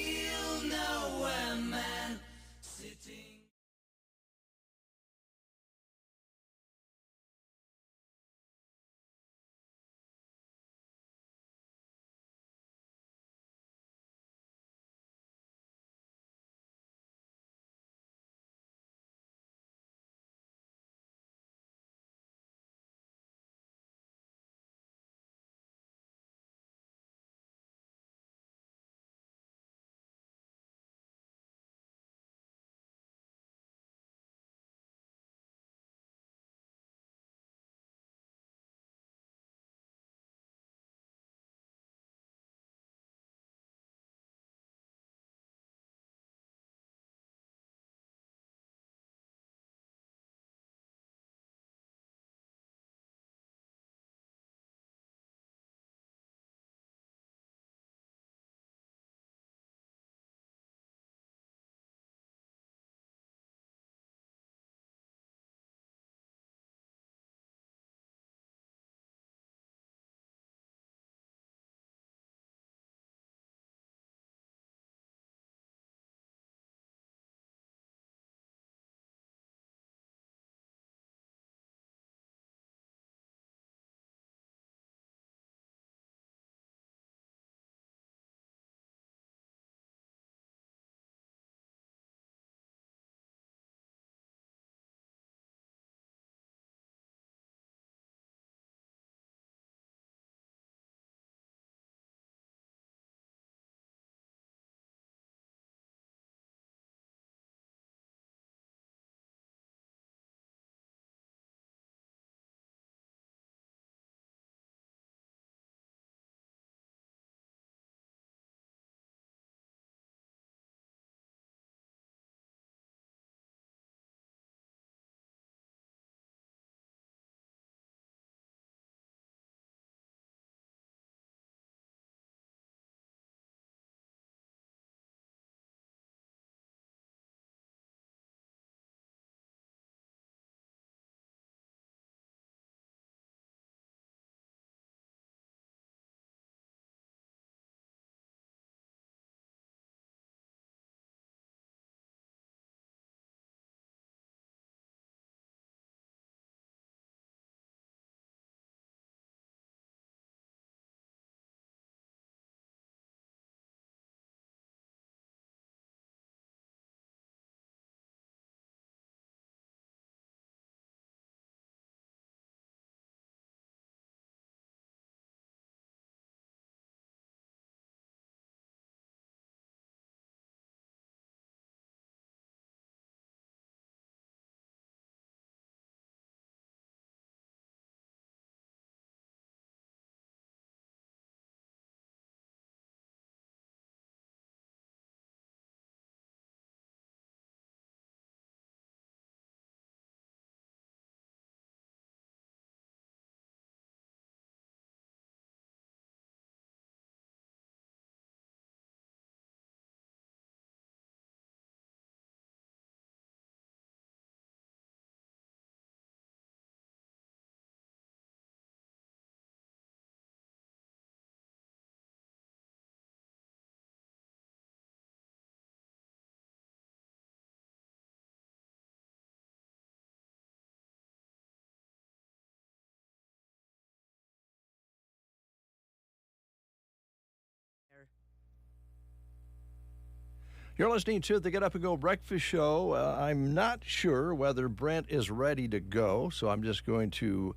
You're listening to the Get Up and Go Breakfast Show. I'm not sure whether Brent is ready to go, so I'm just going to,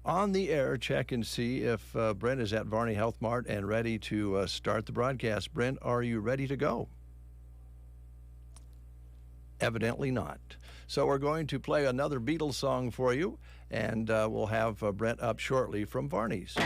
on the air, check and see if Brent is at Varney Health Mart and ready to start the broadcast. Brent, are you ready to go? Evidently not. So we're going to play another Beatles song for you, and we'll have Brent up shortly from Varney's.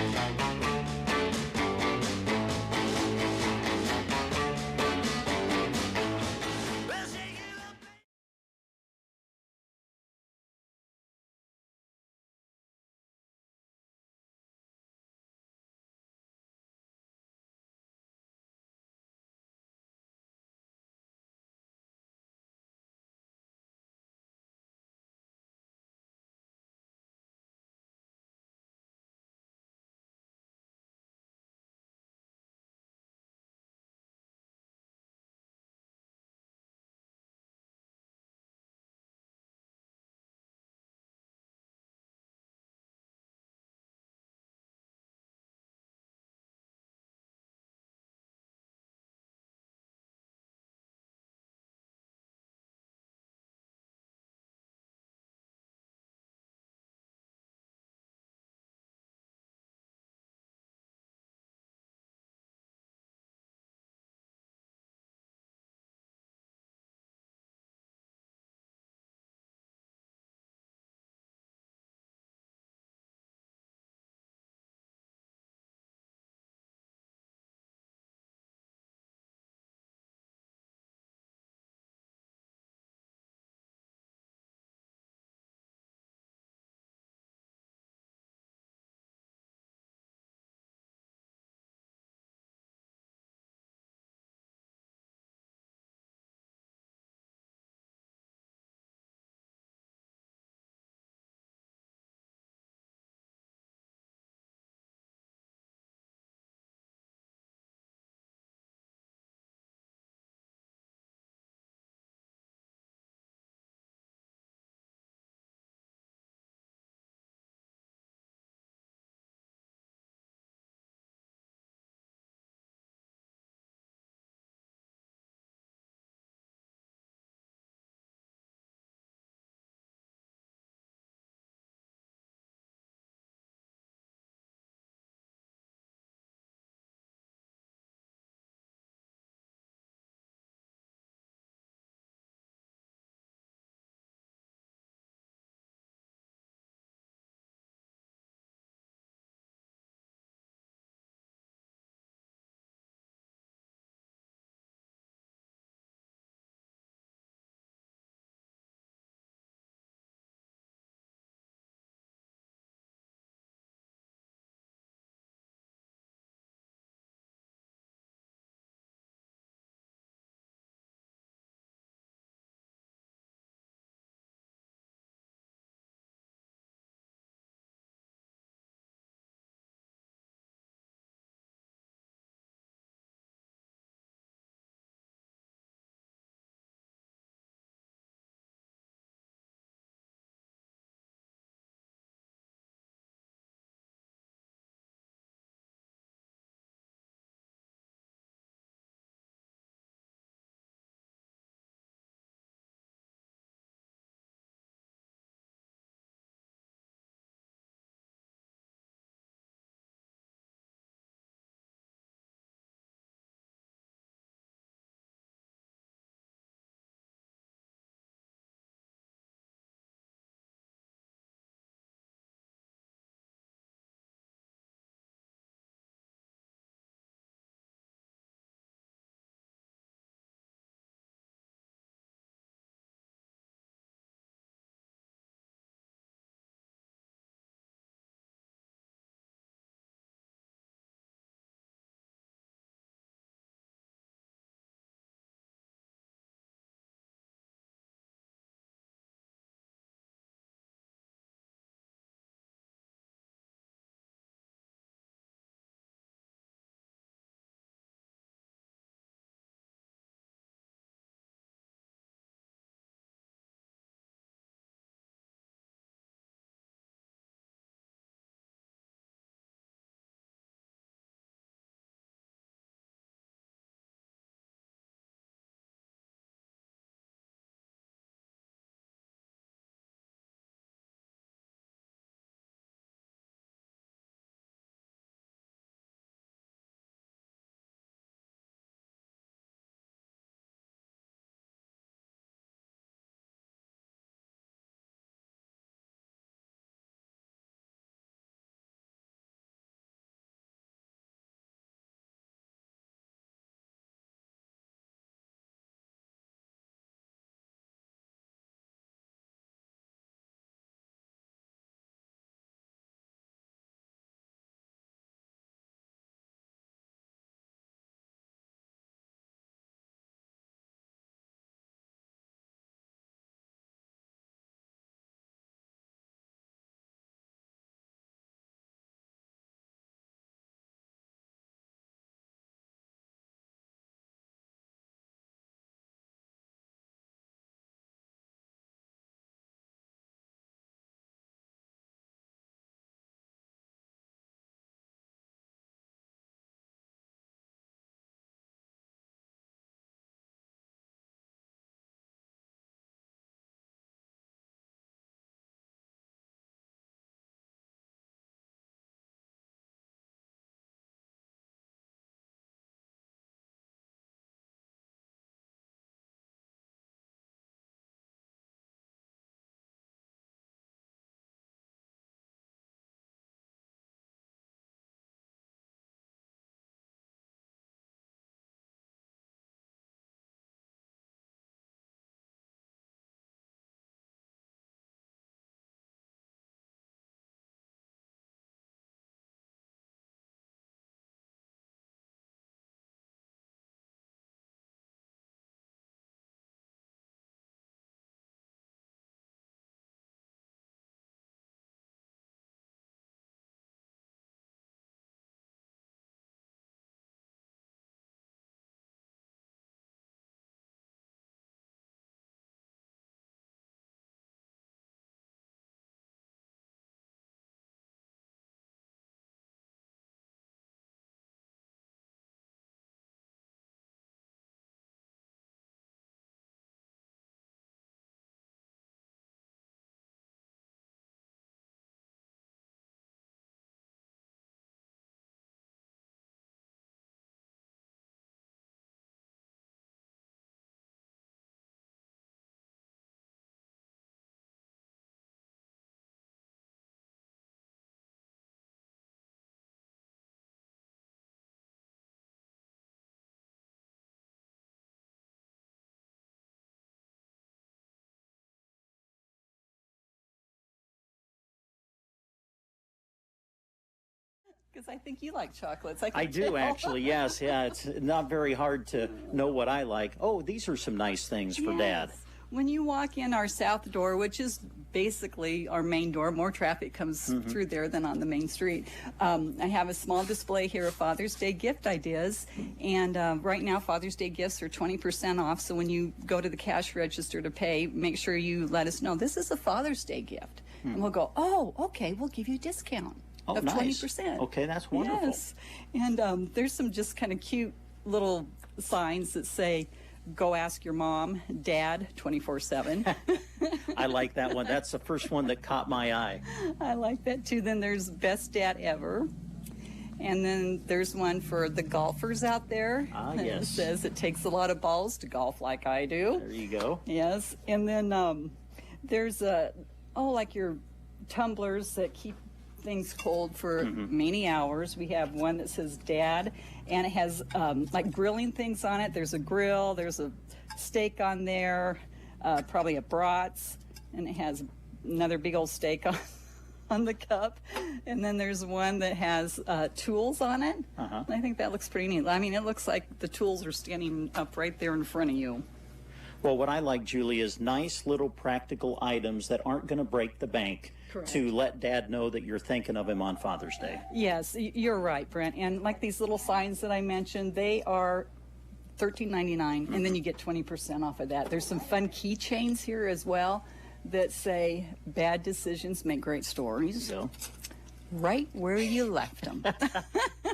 Because I think you like chocolates. I do, actually, yes. Yeah, it's not very hard to know what I like. Oh, these are some nice things for Dad. When you walk in our south door, which is basically our main door, more traffic comes through there than on the main street. I have a small display here of Father's Day gift ideas, and right now Father's Day gifts are 20% off, so when you go to the cash register to pay, make sure you let us know this is a Father's Day gift. And we'll go, oh, okay, we'll give you a discount of nice. 20%. Okay, that's wonderful. Yes, and there's some just kind of cute little signs that say, go ask your mom, Dad, 24/7. I like that one. That's the first one that caught my eye. I like that too. Then there's Best Dad Ever. And then there's one for the golfers out there. Ah, yes. It says it takes a lot of balls to golf like I do. There you go. Yes. And then there's like your tumblers that keep things cold for many hours. We have one that says Dad, and it has like grilling things on it. There's a grill, there's a steak on there, probably a brats, and it has another big old steak on the cup. And then there's one that has tools on it. I think that looks pretty neat. I mean, it looks like the tools are standing up right there in front of you. Well, what I like, Julie, is nice little practical items that aren't going to break the bank. Correct. To let Dad know that you're thinking of him on Father's Day. Yes, you're right, Brent. And like these little signs that I mentioned, they are $13.99, and then you get 20% off of that. There's some fun keychains here as well that say, bad decisions make great stories. Right where you left them.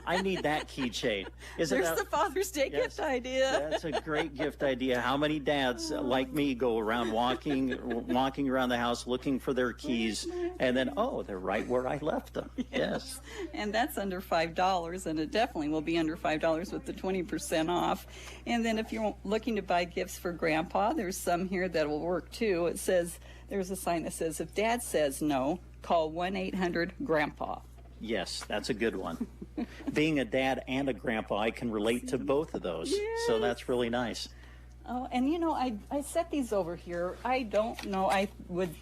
I need that keychain. There's the Father's Day gift idea. That's a great gift idea. How many dads like me go around walking around the house looking for their keys, and then, oh, they're right where I left them. Yes. And that's under $5, and it definitely will be under $5 with the 20% off. And then if you're looking to buy gifts for Grandpa, there's some here that will work too. It says, there's a sign that says, if Dad says no, call 1-800-GRANDPA. Yes, that's a good one. Being a dad and a grandpa, I can relate to both of those. Yes. So that's really nice. Oh, and you know, I set these over here. I don't know, I would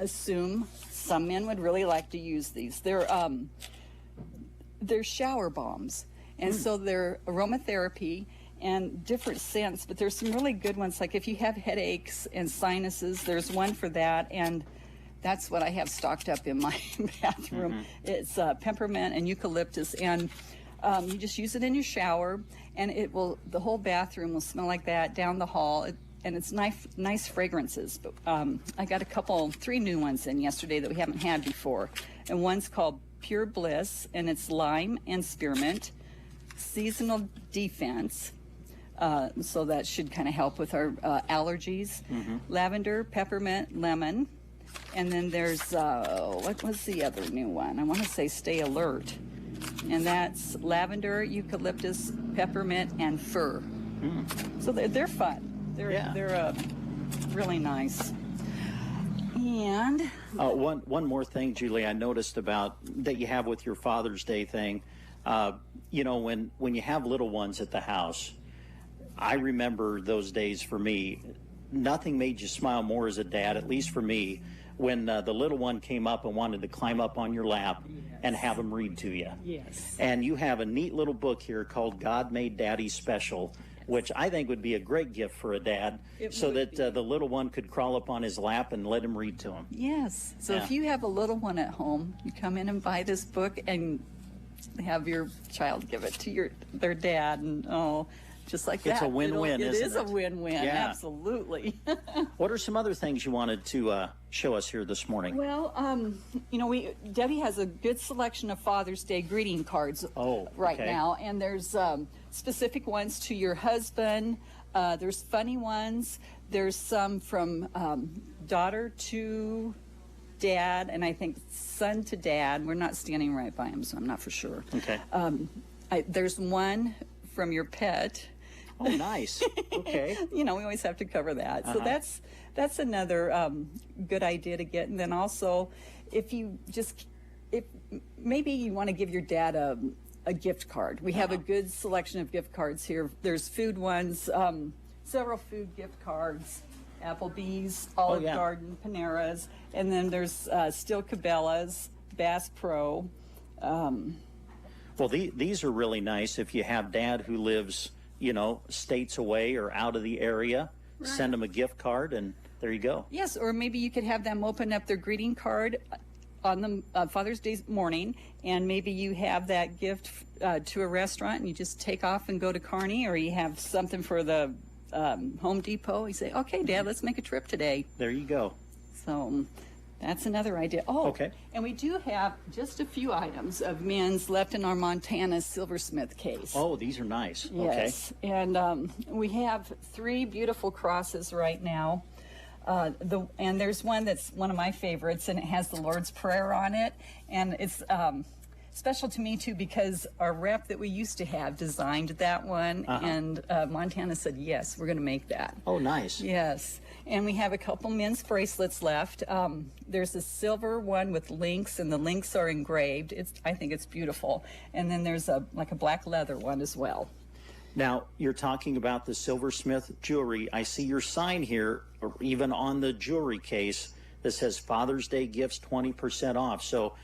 assume some men would really like to use these. They're shower bombs, and so they're aromatherapy and different scents, but there's some really good ones. Like if you have headaches and sinuses, there's one for that, and that's what I have stocked up in my bathroom. It's peppermint and eucalyptus, and you just use it in your shower, and the whole bathroom will smell like that down the hall. And it's nice fragrances. But I got 3 new ones in yesterday that we haven't had before. And one's called Pure Bliss, and it's lime and spearmint, seasonal defense. So that should kind of help with our allergies. Lavender, peppermint, lemon. And then there's, what was the other new one? I want to say Stay Alert. And that's lavender, eucalyptus, peppermint, and fir. So they're fun. They're really nice. And one more thing, Julie, I noticed about that you have with your Father's Day thing. You know, when you have little ones at the house, I remember those days for me. Nothing made you smile more as a dad, at least for me, when the little one came up and wanted to climb up on your lap and have them read to you. Yes. And you have a neat little book here called God Made Daddy Special, which I think would be a great gift for a dad, so that the little one could crawl up on his lap and let him read to him. Yes. So if you have a little one at home, you come in and buy this book and have your child give it to their dad, and just like that. It's a win-win, isn't it? It is a win-win, absolutely. What are some other things you wanted to show us here this morning? Well, you know, Debbie has a good selection of Father's Day greeting cards right now, and there's specific ones to your husband. There's funny ones. There's some from daughter to dad, and I think son to dad. We're not standing right by him, so I'm not for sure. Okay. There's one from your pet. Oh, nice. Okay. You know, we always have to cover that. So that's another good idea to get. And then also, if maybe you want to give your dad a gift card. We have a good selection of gift cards here. There's food ones, several food gift cards, Applebee's, Olive Garden, Panera's, and then there's still Cabela's, Bass Pro. Well, these are really nice if you have dad who lives, states away or out of the area. Right. Send them a gift card, and there you go. Yes, or maybe you could have them open up their greeting card on the Father's Day morning, and maybe you have that gift to a restaurant, and you just take off and go to Kearney, or you have something for the Home Depot. You say, okay, Dad, let's make a trip today. There you go. So that's another idea. Oh, okay. And we do have just a few items of men's left in our Montana silversmith case. Oh, these are nice. Yes. Okay. And we have 3 beautiful crosses right now. And there's one that's one of my favorites, and it has the Lord's Prayer on it. And it's special to me, too, because our rep that we used to have designed that one, and Montana said, yes, we're going to make that. Oh, nice. Yes. And we have a couple men's bracelets left. There's a silver one with links, and the links are engraved. I think it's beautiful. And then there's a black leather one as well. Now, you're talking about the silversmith jewelry. I see your sign here, or even on the jewelry case, that says Father's Day gifts 20% off. So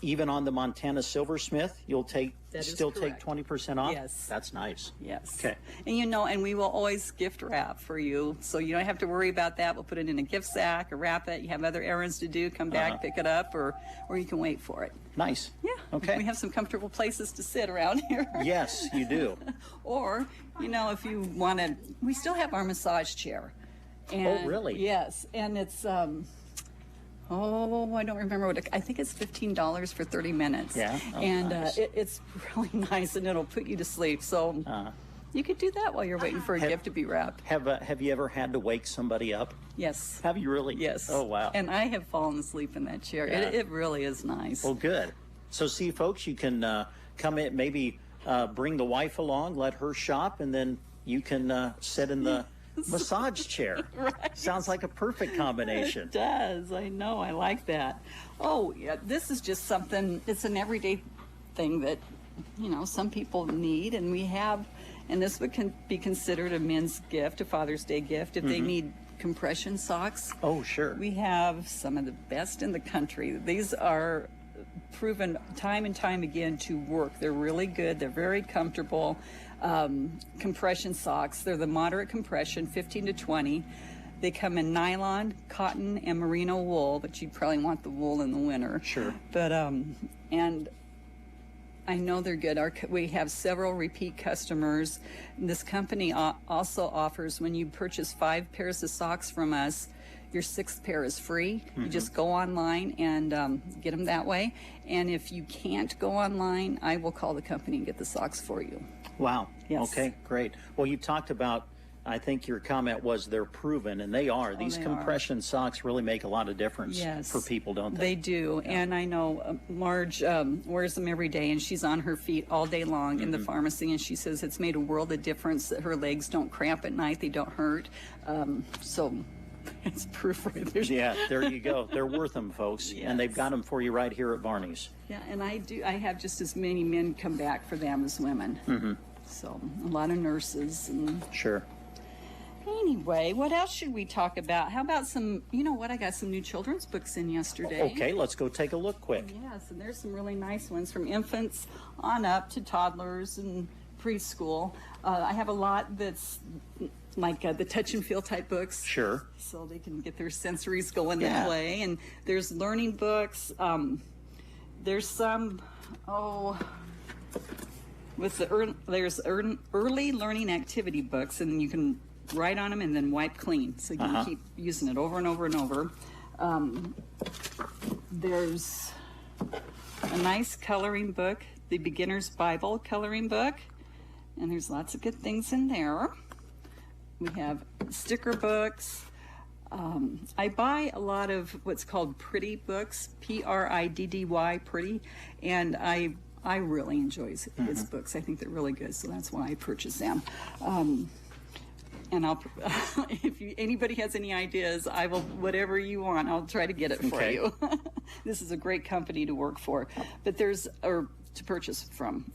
even on the Montana silversmith, you'll take take 20% off? Yes. That's nice. Yes. Okay. And and we will always gift wrap for you, so you don't have to worry about that. We'll put it in a gift sack or wrap it. You have other errands to do, come back, pick it up, or you can wait for it. Nice. Yeah. Okay. We have some comfortable places to sit around here. Yes, you do. Or, if you want to, we still have our massage chair. And, oh, really? Yes. And it's, I don't remember I think it's $15 for 30 minutes. Yeah. Oh, and nice. It's really nice, and it'll put you to sleep. So you could do that while you're waiting for a gift to be wrapped. Have you ever had to wake somebody up? Yes. Have you really? Yes. Oh, wow. And I have fallen asleep in that chair. Yeah. It really is nice. Well, good. So see, folks, you can come in, maybe bring the wife along, let her shop, and then you can sit in the massage chair. Right. Sounds like a perfect combination. It does. I know. I like that. Oh, yeah. This is just something, it's an everyday thing that, some people need, and we have, and this would be considered a men's gift, a Father's Day gift, if they need compression socks. Oh, sure. We have some of the best in the country. These are proven time and time again to work. They're really good. They're very comfortable. Compression socks. They're the moderate compression, 15 to 20. They come in nylon, cotton, and merino wool, but you'd probably want the wool in the winter. Sure. But, and I know they're good. We have several repeat customers. This company also offers, when you purchase 5 pairs of socks from us, your 6th pair is free. You just go online and get them that way. And if you can't go online, I will call the company and get the socks for you. Wow. Yes. Okay, great. Well, you talked about, I think your comment was they're proven, and they are. These compression socks really make a lot of difference for people, don't they? They do. Yeah. And I know Marge wears them every day, and she's on her feet all day long in the pharmacy, and she says it's made a world of difference that her legs don't cramp at night, they don't hurt. So it's proof right there. Yeah, there you go. They're worth them, folks. Yes. And they've got them for you right here at Varney's. Yeah, and I have just as many men come back for them as women. So a lot of nurses. And sure. Anyway, what else should we talk about? How about some, I got some new children's books in yesterday. Okay, let's go take a look quick. Yes, and there's some really nice ones from infants on up to toddlers and preschool. I have a lot that's like the touch and feel type books. Sure. So they can get their sensories going that way. And there's learning books. There's some, there's early learning activity books, and you can write on them and then wipe clean. So you can keep using it over and over and over. There's a nice coloring book, the Beginner's Bible coloring book. And there's lots of good things in there. We have sticker books. I buy a lot of what's called pretty books, Priddy, pretty, and I really enjoy his books. I think they're really good, so that's why I purchase them. And I'll, if anybody has any ideas, I will, whatever you want, I'll try to get it for you. This is a great company to work for. But there's to purchase from.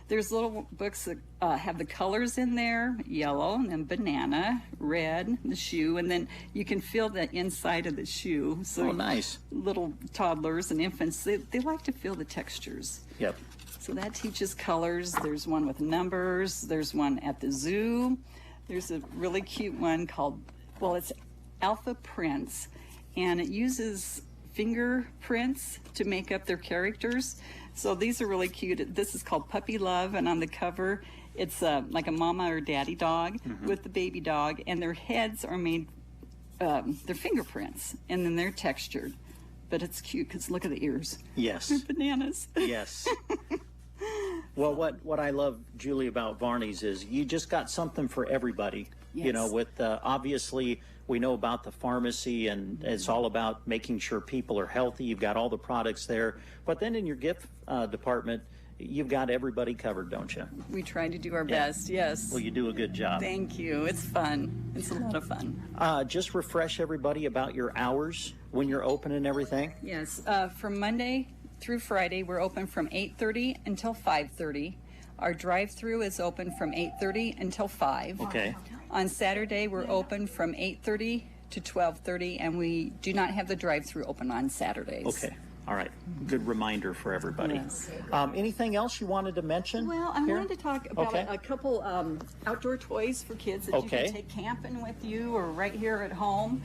There's little books that have the colors in there, yellow, and then banana, red, the shoe, and then you can feel the inside of the shoe. So nice. Little toddlers and infants, they like to feel the textures. Yep. So that teaches colors. There's one with numbers. There's one at the zoo. There's a really cute one called, it's Alpha Prints, and it uses fingerprints to make up their characters. So these are really cute. This is called Puppy Love, and on the cover, it's like a mama or daddy dog with the baby dog, and their heads are made, they're fingerprints, and then they're textured. But it's cute because look at the ears. Yes. They're bananas. Yes. Well, what I love, Julie, about Varney's is you just got something for everybody. Yes. You know, with obviously we know about the pharmacy, and it's all about making sure people are healthy. You've got all the products there. But then in your gift department, you've got everybody covered, don't you? We try to do our best, yes. Well, you do a good job. Thank you. It's fun. It's a lot of fun. Just refresh everybody about your hours when you're open and everything. Yes. From Monday through Friday, we're open from 8:30 until 5:30. Our drive-through is open from 8:30 until 5. Okay. On Saturday, we're open from 8:30 to 12:30, and we do not have the drive-through open on Saturdays. Okay. All right. Good reminder for everybody. Yes. Anything else you wanted to mention? Well, I wanted to talk about a couple outdoor toys for kids that you can take camping with you or right here at home.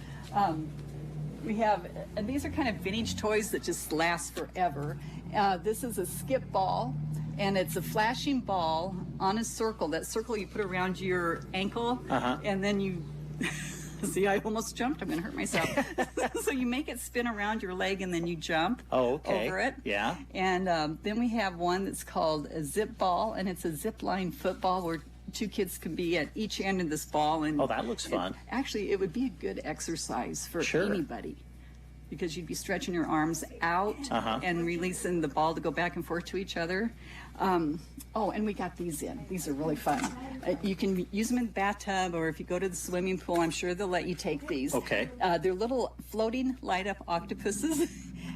We have, and these are kind of vintage toys that just last forever. This is a skip ball, and it's a flashing ball on a circle. That circle you put around your ankle, and then you... See, I almost jumped. I'm going to hurt myself. So you make it spin around your leg, and then you jump over it. Yeah. And then we have one that's called a zip ball, and it's a zip line football where two kids can be at each end of this ball. And that looks fun. Actually, it would be a good exercise for anybody, because you'd be stretching your arms out and releasing the ball to go back and forth to each other. And we got these in. These are really fun. You can use them in the bathtub, or if you go to the swimming pool, I'm sure they'll let you take these. Okay. They're little floating light-up octopuses,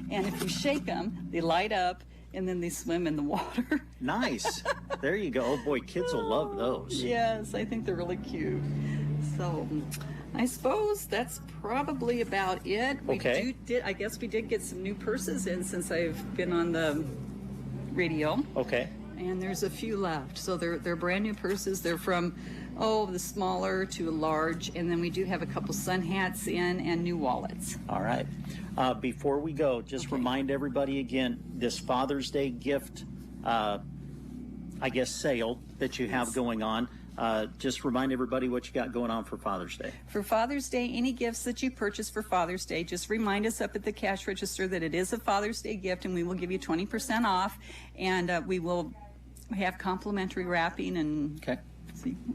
and if you shake them, they light up, and then they swim in the water. Nice. There you go. Oh, boy, kids will love those. Yes, I think they're really cute. So... I suppose that's probably about it. I guess we did get some new purses in since I've been on the radio. Okay. And there's a few left. So they're brand new purses. They're from, the smaller to large. And then we do have a couple sun hats in and new wallets. All right. Before we go, just remind everybody again, this Father's Day gift, sale that you have going on. Just remind everybody what you got going on for Father's Day. For Father's Day, any gifts that you purchase for Father's Day, just remind us up at the cash register that it is a Father's Day gift, and we will give you 20% off, and we will have complimentary wrapping, and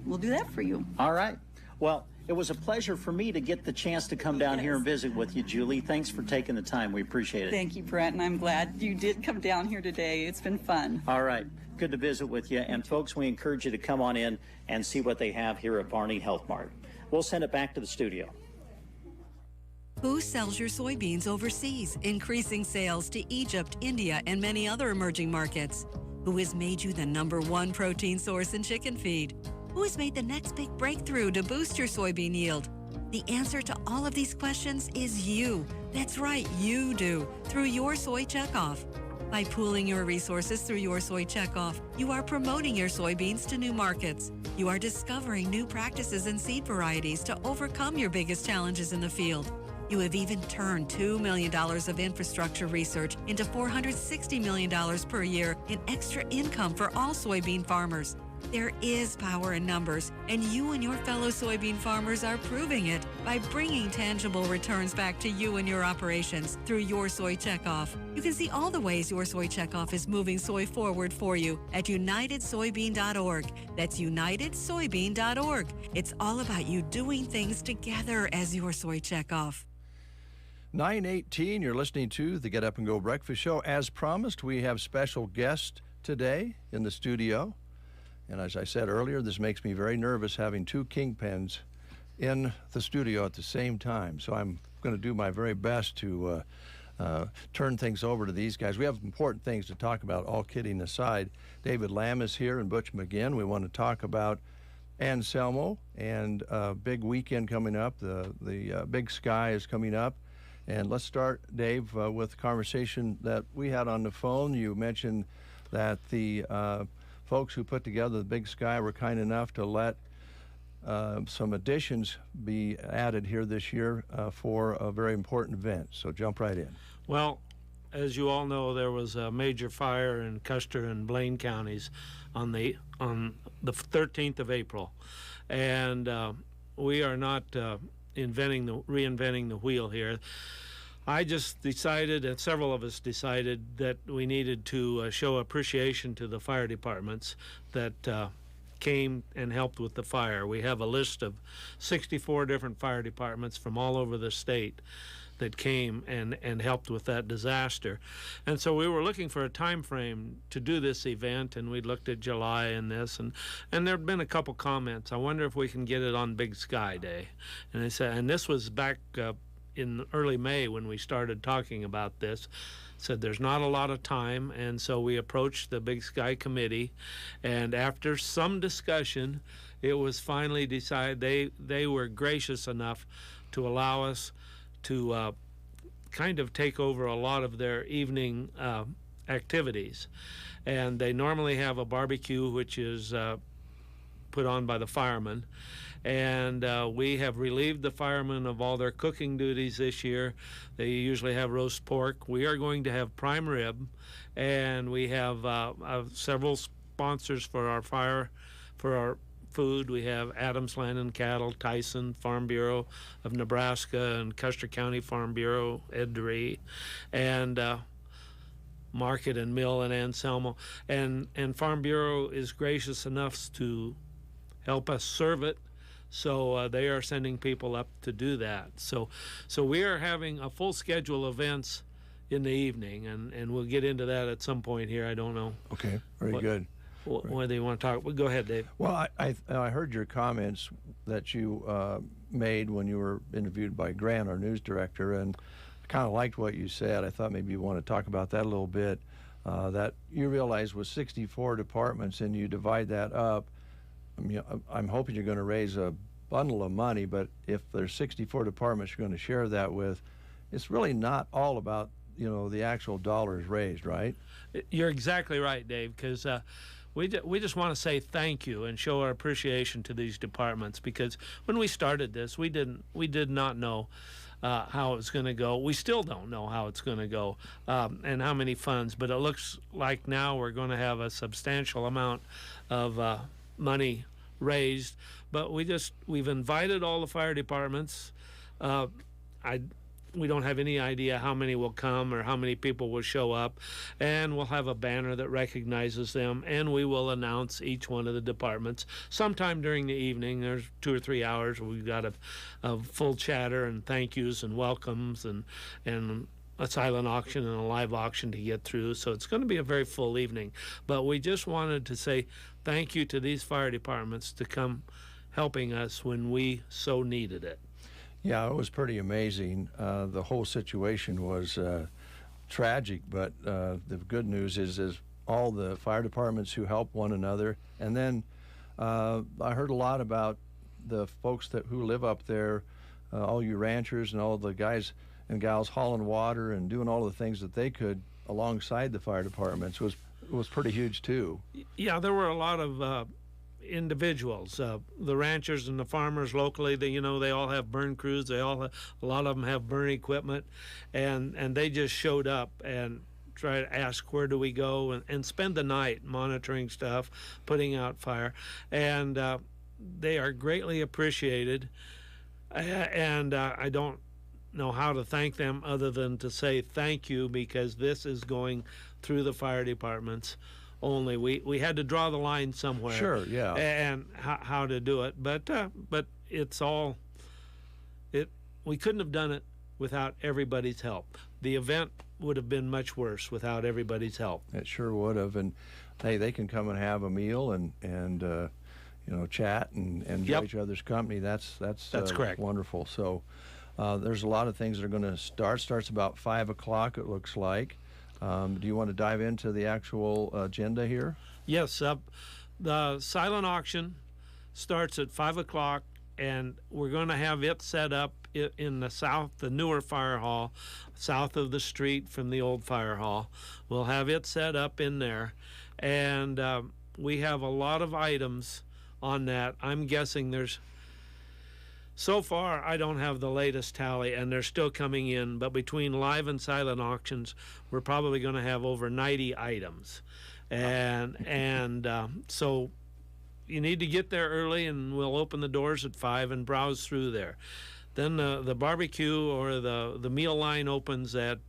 we'll do that for you. All right. Well, it was a pleasure for me to get the chance to come down here and visit with you, Julie. Thanks for taking the time. We appreciate it. Thank you, Brett, and I'm glad you did come down here today. It's been fun. All right. Good to visit with you. And folks, we encourage you to come on in and see what they have here at Varney Health Mart. We'll send it back to the studio. Who sells your soybeans overseas, increasing sales to Egypt, India, and many other emerging markets? Who has made you the #1 protein source in chicken feed? Who has made the next big breakthrough to boost your soybean yield? The answer to all of these questions is you. That's right, you do, through Your Soy Checkoff. By pooling your resources through Your Soy Checkoff, you are promoting your soybeans to new markets. You are discovering new practices and seed varieties to overcome your biggest challenges in the field. You have even turned $2 million of infrastructure research into $460 million per year in extra income for all soybean farmers. There is power in numbers, and you and your fellow soybean farmers are proving it by bringing tangible returns back to you and your operations through Your Soy Checkoff. You can see all the ways Your Soy Checkoff is moving soy forward for you at UnitedSoybean.org. That's UnitedSoybean.org. It's all about you doing things together as Your Soy Checkoff. 9:18, you're listening to the Get Up and Go Breakfast Show. As promised, we have special guest today in the studio. And as I said earlier, this makes me very nervous having two kingpins in the studio at the same time. So I'm going to do my very best to turn things over to these guys. We have important things to talk about, all kidding aside. David Lamb is here and Butch McGinn. We want to talk about Anselmo and big weekend coming up. The Big Sky is coming up. And let's start, Dave, with a conversation that we had on the phone. You mentioned that the folks who put together the Big Sky were kind enough to let some additions be added here this year for a very important event. So jump right in. Well, as you all know, there was a major fire in Custer and Blaine counties on the 13th of April, and we are not reinventing the wheel here. I just decided, and several of us decided, that we needed to show appreciation to the fire departments that came and helped with the fire. We have a list of 64 different fire departments from all over the state that came and helped with that disaster. And so we were looking for a time frame to do this event, and we looked at July and this, and there had been a couple comments. I wonder if we can get it on Big Sky Day. And they said, and this was back in early May when we started talking about this, said there's not a lot of time, and so we approached the Big Sky Committee, and after some discussion, it was finally decided. They were gracious enough to allow us to kind of take over a lot of their evening activities. And they normally have a barbecue, which is put on by the firemen. And we have relieved the firemen of all their cooking duties this year. They usually have roast pork. We are going to have prime rib, and we have several sponsors for our food. We have Adams Land and Cattle, Tyson Farm Bureau of Nebraska, and Custer County Farm Bureau, Ed DeRee, and Market and Mill and Anselmo. And Farm Bureau is gracious enough to help us serve it. So they are sending people up to do that. So we are having a full schedule of events in the evening, and we'll get into that at some point here. I don't know. Okay, very good. Whether you want to talk, well, go ahead, Dave. Well, I heard your comments that you made when you were interviewed by Grant, our news director, and I kind of liked what you said. I thought maybe you want to talk about that a little bit. That you realize with 64 departments and you divide that up, I mean, I'm hoping you're going to raise a bundle of money, but if there's 64 departments you're going to share that with, it's really not all about, the actual dollars raised, right? You're exactly right, Dave, because we just want to say thank you and show our appreciation to these departments, because when we started this, we did not know how it was going to go. We still don't know how it's going to go and how many funds, but it looks like now we're going to have a substantial amount of money raised. But we've invited all the fire departments. We don't have any idea how many will come or how many people will show up, and we'll have a banner that recognizes them, and we will announce each one of the departments sometime during the evening. There's 2 or 3 hours. We've got a full chatter and thank yous and welcomes and a silent auction and a live auction to get through. So it's going to be a very full evening. But we just wanted to say thank you to these fire departments to come helping us when we so needed it. Yeah, it was pretty amazing. The whole situation was tragic, but the good news is all the fire departments who help one another. And then I heard a lot about the folks who live up there, all you ranchers and all the guys and gals hauling water and doing all the things that they could alongside the fire departments was pretty huge too. Yeah, there were a lot of individuals, the ranchers and the farmers locally. They all have burn crews. A lot of them have burn equipment, and they just showed up and try to ask where do we go and spend the night monitoring stuff, putting out fire, and they are greatly appreciated. And I don't know how to thank them other than to say thank you, because this is going through the fire departments only. We had to draw the line somewhere. Sure, yeah. And how to do it, but it's all we couldn't have done it without everybody's help. The event would have been much worse without everybody's help. It sure would have. And hey, they can come and have a meal and chat and enjoy each other's company. That's correct. Wonderful. So There's a lot of things that are going to start. Starts about 5 o'clock, it looks like. Do you want to dive into the actual agenda here? Yes. The silent auction starts at 5 o'clock, and we're going to have it set up in the south, the newer fire hall, south of the street from the old fire hall. We'll have it set up in there, and we have a lot of items on that. I'm guessing so far, I don't have the latest tally, and they're still coming in, but between live and silent auctions, we're probably going to have over 90 items. And so you need to get there early, and we'll open the doors at 5 and browse through there. Then the barbecue or the meal line opens at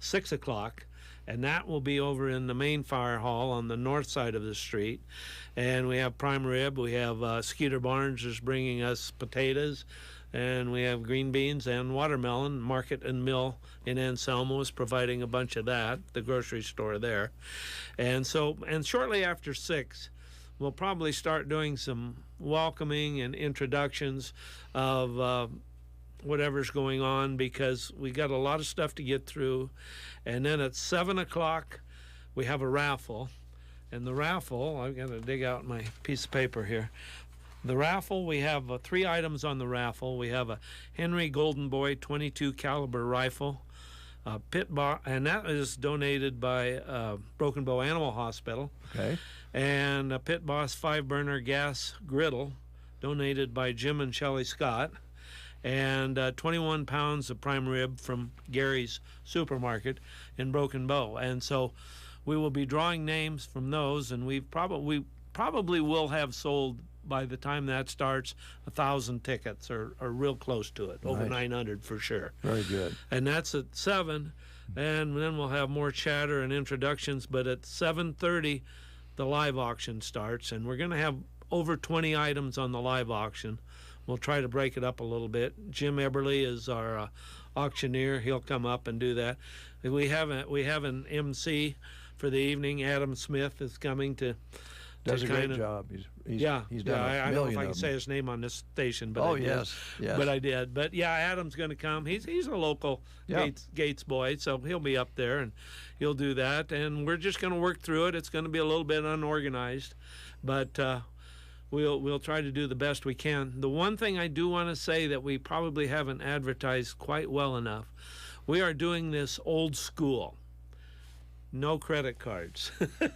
6 o'clock, and that will be over in the main fire hall on the north side of the street. And we have prime rib. We have Skeeter Barnes is bringing us potatoes, and we have green beans and watermelon. Market and Mill in Anselmo is providing a bunch of that, the grocery store there. And shortly after 6, we'll probably start doing some welcoming and introductions of whatever's going on, because we got a lot of stuff to get through. And then at 7 o'clock, we have a raffle. And the raffle, I've got to dig out my piece of paper here. The raffle, we have 3 items on the raffle. We have a Henry Golden Boy 22 caliber rifle, pit bar, and that is donated by Broken Bow Animal Hospital. Okay. And a Pit Boss 5-burner gas griddle, donated by Jim and Shelley Scott. And 21 pounds of prime rib from Gary's Supermarket in Broken Bow. And so we will be drawing names from those, and we probably will have sold, by the time that starts, 1,000 tickets, or real close to it, over 900 for sure. Very good. And that's at 7, and then we'll have more chatter and introductions. But at 7:30, the live auction starts, and we're going to have over 20 items on the live auction. We'll try to break it up a little bit. Jim Eberly is our auctioneer. He'll come up and do that. We have an MC for the evening. Adam Smith is coming to does a great job. He's done I don't know if I can say his name on this station, but yes. But I did. But yeah, Adam's going to come. He's a local Gates boy, so he'll be up there and he'll do that. And we're just going to work through it. It's going to be a little bit unorganized, but we'll try to do the best we can. The one thing I do want to say that we probably haven't advertised quite well enough, we are doing this old school. No credit cards.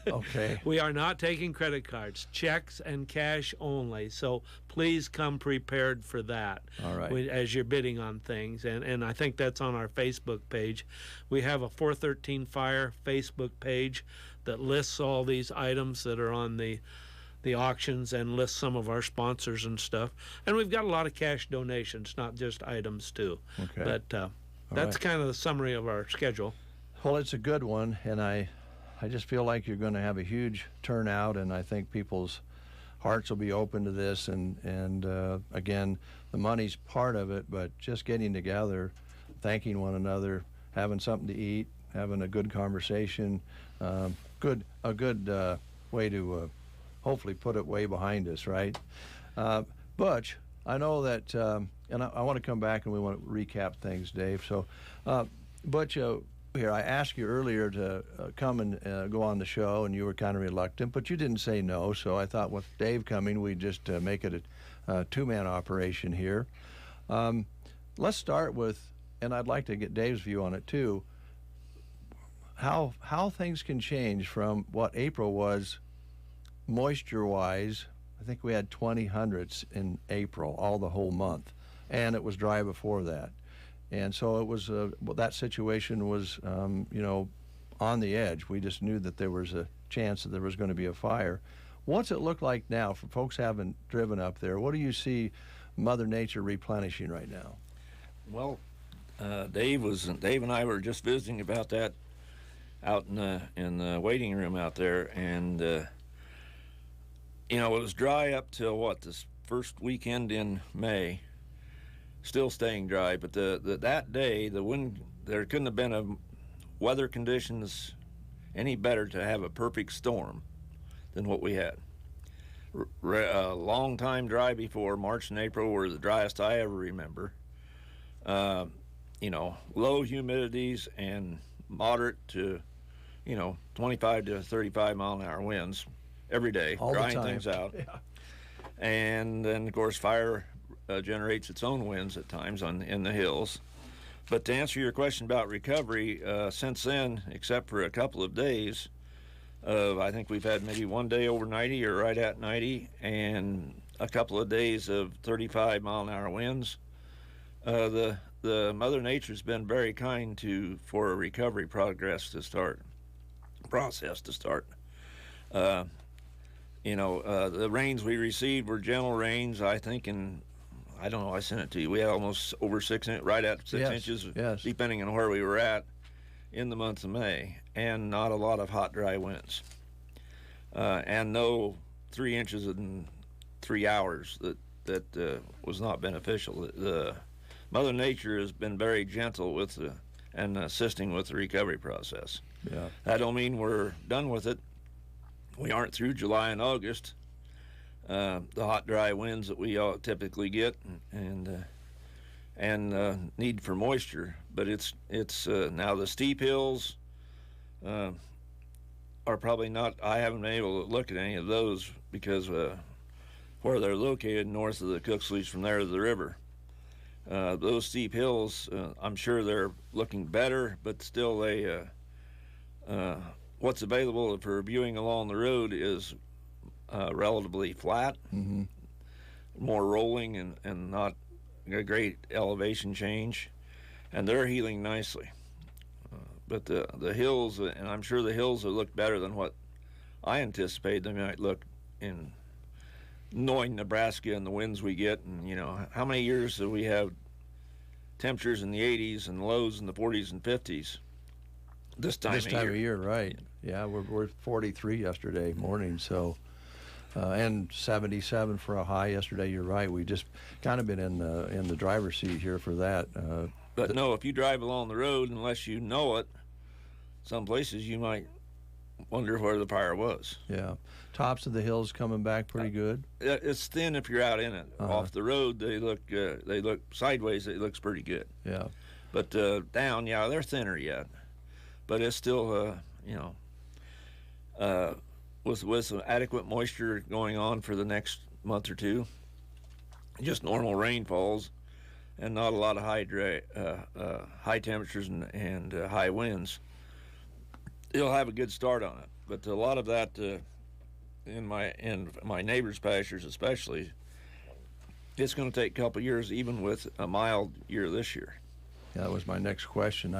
Okay. We are not taking credit cards, checks and cash only. So please come prepared for that. All right. As you're bidding on things. And I think that's on our Facebook page. We have a 413 Fire Facebook page that lists all these items that are on the auctions, and lists some of our sponsors and stuff. And we've got a lot of cash donations, not just items too. Okay. But that's kind of the summary of our schedule. Well, it's a good one, and I just feel like you're going to have a huge turnout, and I think people's hearts will be open to this. And again, the money's part of it, but just getting together, thanking one another, having something to eat, having a good conversation, a good way to hopefully put it way behind us, right? Butch, I know that, and I want to come back and we want to recap things, Dave. So, Butch, here, I asked you earlier to come and go on the show, and you were kind of reluctant, but you didn't say no, so I thought with Dave coming, we'd just make it a two-man operation here. Let's start with, and I'd like to get Dave's view on it too, how things can change from what April was moisture-wise. I think we had 20 hundredths in April, all the whole month, and it was dry before that. And so it was, that situation was, on the edge. We just knew that there was a chance that there was going to be a fire. What's it look like now for folks who haven't driven up there? What do you see Mother Nature replenishing right now? Well, Dave and I were just visiting about that out in the waiting room out there, and it was dry up till this first weekend in May. Still staying dry, but that day, the wind, there couldn't have been weather conditions any better to have a perfect storm than what we had. A long time dry before. March and April were the driest I ever remember. low humidities and moderate to, 25 to 35 mile an hour winds every day, All the drying time. things out. Yeah. And then, of course, fire generates its own winds at times in the hills. But to answer your question about recovery, since then, except for a couple of days, I think we've had maybe one day over 90 or right at 90, and a couple of days of 35 mile an hour winds. The Mother Nature's been very kind for a recovery process to start. The rains we received were gentle rains. I think I don't know, I sent it to you. We had almost over 6 inches, right at 6 inches, depending on where we were at in the month of May, and not a lot of hot, dry winds. And no 3 inches in 3 hours that was not beneficial. The Mother Nature has been very gentle and assisting with the recovery process. Yeah. That don't mean we're done with it. We aren't through July and August. The hot, dry winds that we typically get and need for moisture, but it's now the steep hills are probably not. I haven't been able to look at any of those because where they're located north of the Cooksleys from there to the river. Those steep hills, I'm sure they're looking better, but still what's available for viewing along the road is relatively flat, more rolling and not a great elevation change, and they're healing nicely. But the hills, and I'm sure the hills will look better than what I anticipated they might look in knowing Nebraska and the winds we get. And, how many years do we have temperatures in the 80s and lows in the 40s and 50s this time of year, right. Yeah, we're 43 yesterday morning, so and 77 for a high yesterday. You're right. We just kind of been in the driver's seat here for that. But no, if you drive along the road, unless you know it, some places you might wonder where the fire was. Yeah, tops of the hills coming back pretty good. It's thin if you're out in it. Off the road, they look sideways. It looks pretty good. Yeah, but down, they're thinner yet. But it's still, with some adequate moisture going on for the next month or two, just normal rainfalls, and not a lot of high temperatures and high winds, it'll have a good start on it. But a lot of that in my neighbors' pastures especially, it's going to take a couple of years, even with a mild year this year. Yeah, that was my next question.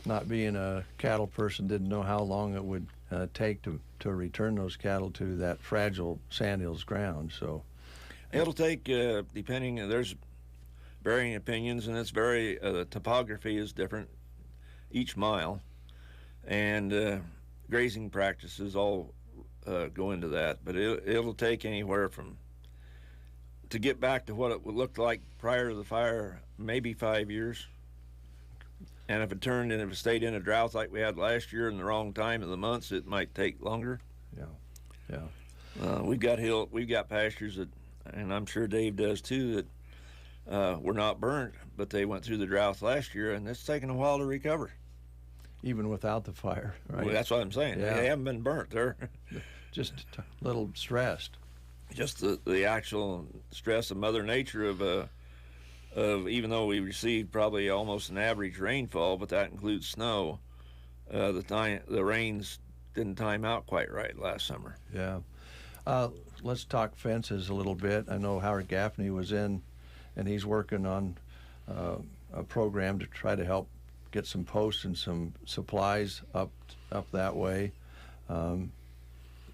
Not being a cattle person, didn't know how long it would take to return those cattle to that fragile sandhills ground. So it'll take, depending, there's varying opinions, and it's the topography is different each mile, and grazing practices all go into that. But it'll take anywhere to get back to what it would look like prior to the fire, maybe 5 years. And if it stayed in a drought like we had last year in the wrong time of the months, it might take longer. Yeah. We've got pastures and I'm sure Dave does too, that were not burnt, but they went through the drought last year, and it's taken a while to recover. Even without the fire, right? Well, that's what I'm saying. Yeah. They haven't been burnt. They're just a little stressed. Just the actual stress of Mother Nature of even though we received probably almost an average rainfall, but that includes snow, the rains didn't time out quite right last summer. Yeah. Let's talk fences a little bit. I know Howard Gaffney was in, and he's working on a program to try to help get some posts and some supplies up that way. A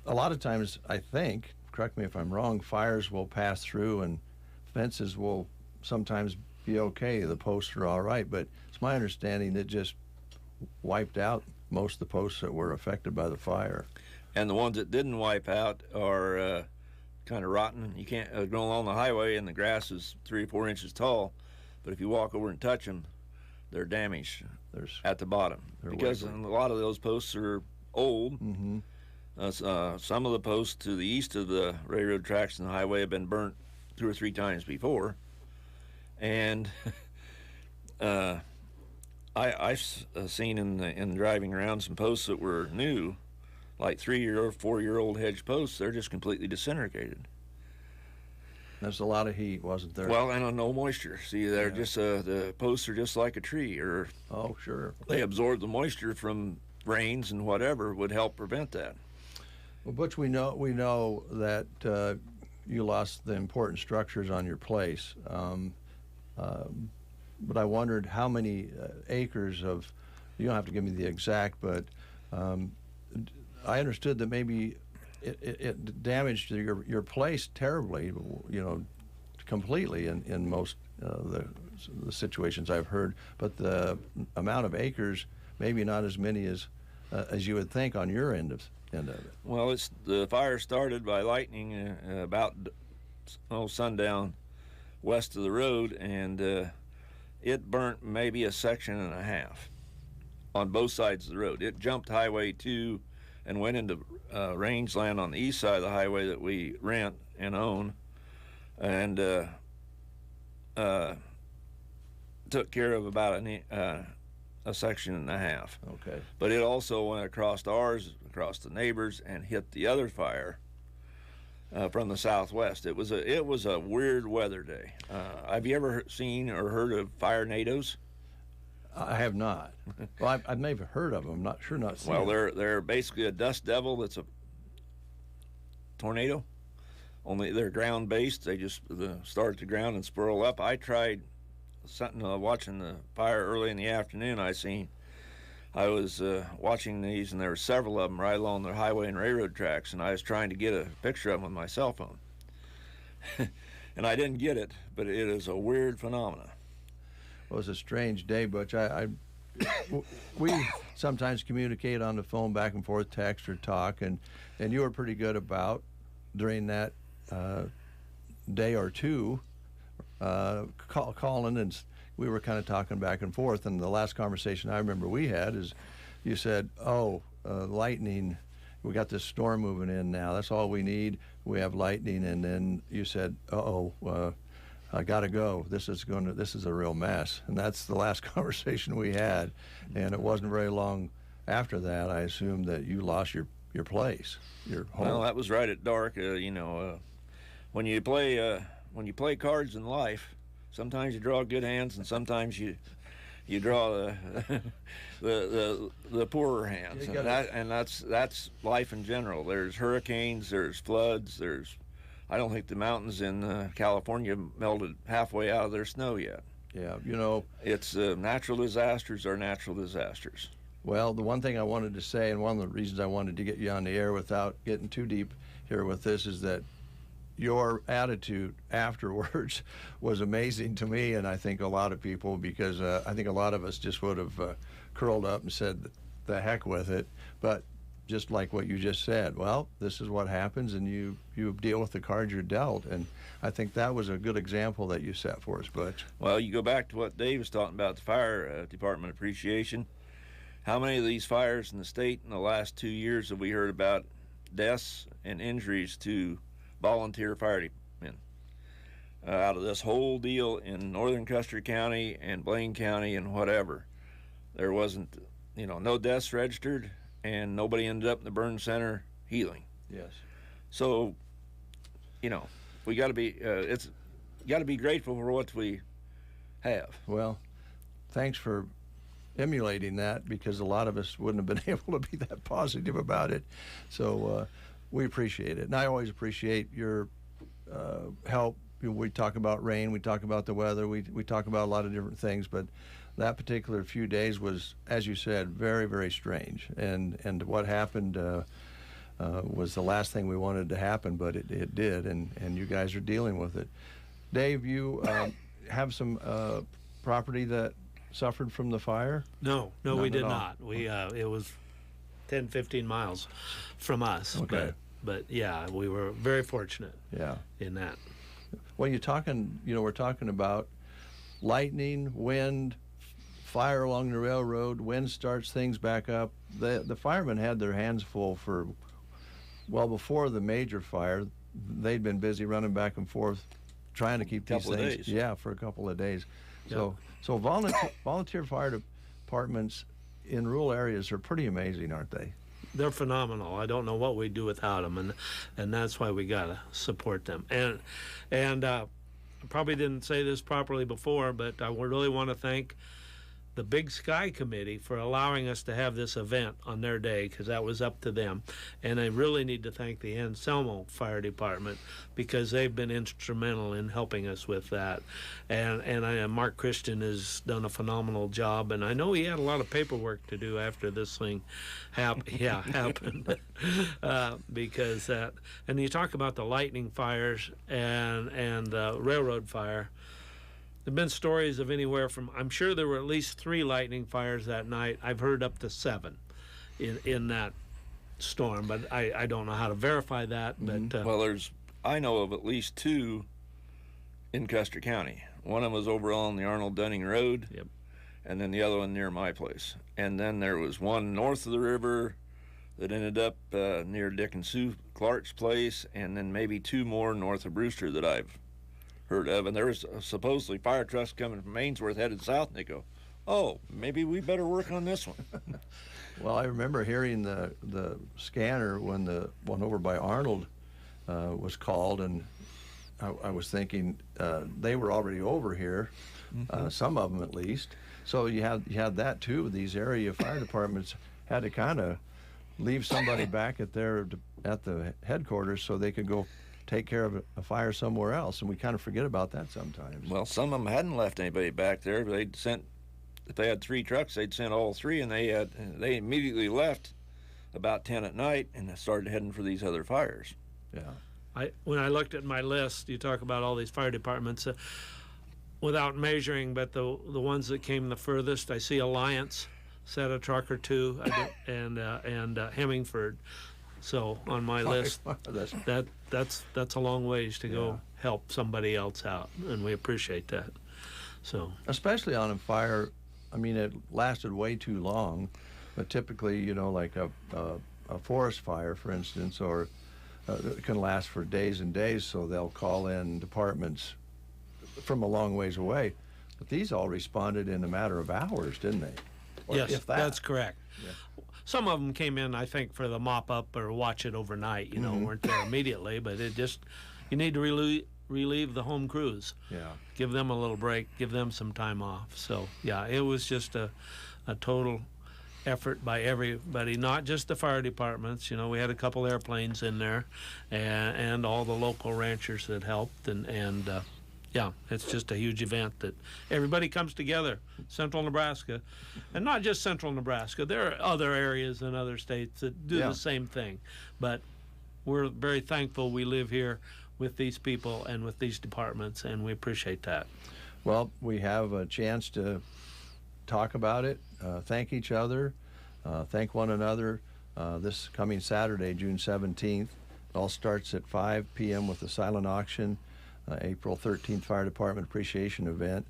lot of times, I think, correct me if I'm wrong, fires will pass through and fences will sometimes be okay. The posts are all right, but it's my understanding that just wiped out most of the posts that were affected by the fire. And the ones that didn't wipe out are kind of rotten. You can't go along the highway and the grass is 3 or 4 inches tall, but if you walk over and touch them, they're damaged at the bottom because a lot of those posts are old. Mm-hmm. Some of the posts to the east of the railroad tracks and the highway have been burnt 2 or 3 times before, and I've seen in driving around some posts that were new, like 3-year or 4-year-old hedge posts. They're just completely disintegrated. There's a lot of heat, wasn't there? Well, and no moisture. See, they're just the posts are just like a tree, or sure, they absorb the moisture from rains and whatever would help prevent that. Well, Butch, we know that you lost the important structures on your place, but I wondered how many acres of. You don't have to give me the exact, but I understood that maybe it damaged your place terribly, completely in most the situations I've heard. But the amount of acres, maybe not as many as you would think on your end of it. Well, the fire started by lightning about sundown west of the road, and it burnt maybe a section and a half on both sides of the road. It jumped Highway 2 and went into rangeland on the east side of the highway that we rent and own, and took care of about a section and a half. Okay. But it also went across ours, across the neighbors, and hit the other fire from the southwest. It was a weird weather day. Have you ever seen or heard of fire tornadoes? I have not. Well, I may have heard of them. I'm not seen Well, them. they're basically a dust devil that's a tornado. Only they're ground based. They just start at the ground and swirl up. I tried something watching the fire early in the afternoon. I was watching these, and there were several of them right along the highway and railroad tracks, and I was trying to get a picture of them with my cell phone. And I didn't get it, but it is a weird phenomenon. Well, it was a strange day, Butch. We sometimes communicate on the phone back and forth, text or talk, and you were pretty good about during that day or two calling, and we were kind of talking back and forth. And the last conversation I remember we had is you said, lightning, we got this storm moving in now. That's all we need. We have lightning. And then you said, I got to go. This is a real mess. And that's the last conversation we had. And it wasn't very long after that, I assumed, that you lost your place, your home. Well, that was right at dark. When you play cards in life, sometimes you draw good hands, and sometimes you draw the poorer hands. And that's life in general. There's hurricanes, there's floods, I don't think the mountains in California melted halfway out of their snow yet. Yeah, it's natural disasters are natural disasters. Well, the one thing I wanted to say, and one of the reasons I wanted to get you on the air without getting too deep here with this, is that your attitude afterwards was amazing to me, and I think a lot of people, because I think a lot of us just would have curled up and said, the heck with it. But just like what you just said, well, this is what happens, and you deal with the cards you're dealt. And I think that was a good example that you set for us, Butch. Well, you go back to what Dave was talking about, the fire department appreciation. How many of these fires in the state in the last 2 years have we heard about deaths and injuries to volunteer firemen? Out of this whole deal in northern Custer County and Blaine County and whatever, there wasn't, no deaths registered, and nobody ended up in the burn center healing. Yes. So, we got to be grateful for what we have. Well, thanks for emulating that, because a lot of us wouldn't have been able to be that positive about it. So we appreciate it. And I always appreciate your help. We talk about rain, we talk about the weather, we talk about a lot of different things, but that particular few days was, as you said, very, very strange. And what happened was the last thing we wanted to happen, but it did, and you guys are dealing with it. Dave, you have some property that suffered from the fire? No, None we did at all. not. It was 10, 15 miles from us. Okay. But yeah, we were very fortunate. Yeah. In that. Well, we're talking about lightning, wind, fire along the railroad. Wind starts things back up. The firemen had their hands full before the major fire. They'd been busy running back and forth, trying to keep these things. Days. Yeah, for a couple of days. So volunteer fire departments in rural areas are pretty amazing, aren't they? They're phenomenal. I don't know what we'd do without them, and that's why we gotta support them. And I probably didn't say this properly before, but I really want to thank the Big Sky Committee for allowing us to have this event on their day, because that was up to them. And I really need to thank the Anselmo Fire Department, because they've been instrumental in helping us with that. And Mark Christian has done a phenomenal job, and I know he had a lot of paperwork to do after this thing happened. Because that, and you talk about the lightning fires and the railroad fire. There have been stories of anywhere from, I'm sure there were at least 3 lightning fires that night. I've heard up to 7 in that storm, but I don't know how to verify that. But well, I know of at least 2 in Custer County. One of them was over on the Arnold Dunning Road, and then the other one near my place. And then there was one north of the river that ended up near Dick and Sue Clark's place, and then maybe 2 more north of Brewster that I've heard of. And there was supposedly fire trucks coming from Ainsworth headed south, and they go, oh, maybe we better work on this one. Well, I remember hearing the scanner when the one over by Arnold was called, and I was thinking they were already over here, some of them at least. So you had that too. These area fire departments had to kind of leave somebody back at the headquarters so they could go take care of a fire somewhere else, and we kind of forget about that sometimes. Well, some of them hadn't left anybody back there. They'd sent, if they had 3 trucks, they'd sent all 3, and they immediately left about 10 at night and started heading for these other fires. Yeah. When I looked at my list, you talk about all these fire departments, without measuring, but the ones that came the furthest, I see Alliance set a truck or 2, and Hemingford. So on my list, that's a long ways to go help somebody else out, and we appreciate that. So especially on a fire, I mean, it lasted way too long, but typically, like a forest fire, for instance, or it can last for days and days. So they'll call in departments from a long ways away, but these all responded in a matter of hours, didn't they? Or yes, that's correct. Yeah. Some of them came in, I think, for the mop-up or watch it overnight, weren't there immediately, but you need to relieve the home crews. Yeah. Give them a little break, give them some time off. So, yeah, it was just a total effort by everybody, not just the fire departments. We had a couple airplanes in there, and all the local ranchers that helped, and yeah, it's just a huge event that everybody comes together, Central Nebraska, and not just Central Nebraska. There are other areas in other states that do the same thing, but we're very thankful we live here with these people and with these departments, and we appreciate that. Well, we have a chance to talk about it, thank each other, thank one another this coming Saturday, June 17th. It all starts at 5 p.m. with a silent auction. April 13th Fire Department Appreciation Event.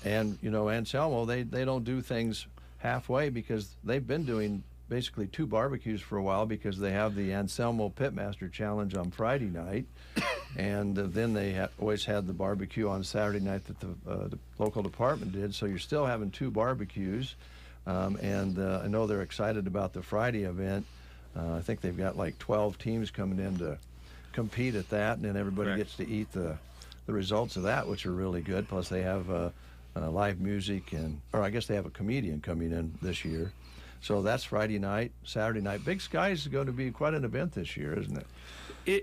And, Anselmo, they don't do things halfway, because they've been doing basically 2 barbecues for a while, because they have the Anselmo Pitmaster Challenge on Friday night. And then they always had the barbecue on Saturday night that the local department did. So you're still having 2 barbecues. And I know they're excited about the Friday event. I think they've got like 12 teams coming in to compete at that, and then everybody gets to eat the results of that, which are really good. Plus they have live music, or I guess they have a comedian coming in this year. So that's Friday night. Saturday night, Big Sky is going to be quite an event this year, isn't it?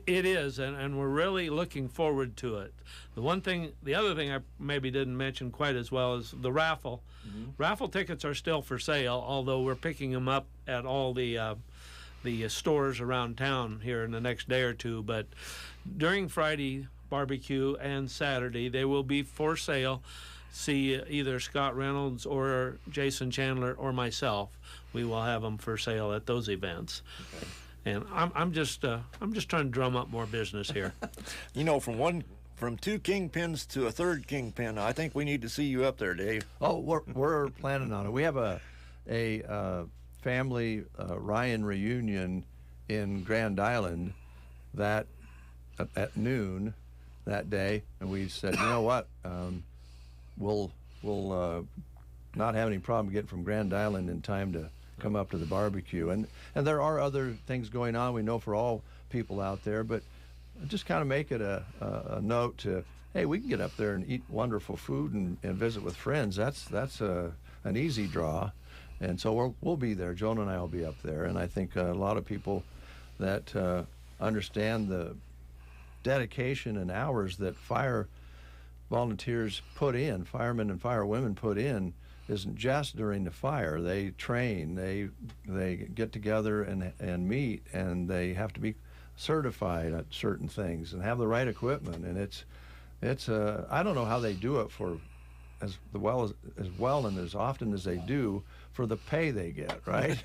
It is, and we're really looking forward to it. The other thing I maybe didn't mention quite as well is the raffle. Raffle tickets are still for sale, although we're picking them up at all the stores around town here in the next day or 2. But during Friday barbecue and Saturday, they will be for sale. See either Scott Reynolds or Jason Chandler or myself. We will have them for sale at those events. Okay. And I'm just trying to drum up more business here. From 2 kingpins to a 3rd kingpin, I think we need to see you up there, Dave. Oh, we're planning on it. We have a family Ryan reunion in Grand Island that at noon that day, and we said, you know what, we'll will not have any problem getting from Grand Island in time to come up to the barbecue. And there are other things going on, we know, for all people out there, but just kind of make it a note to, hey, we can get up there and eat wonderful food and visit with friends. That's an easy draw. And so we'll be there. Joan and I will be up there. And I think a lot of people that understand the dedication and hours that fire volunteers put in, firemen and firewomen put in, isn't just during the fire. They train, they get together and meet, and they have to be certified at certain things and have the right equipment. And it's I don't know how they do it for as well and as often as they do for the pay they get, right?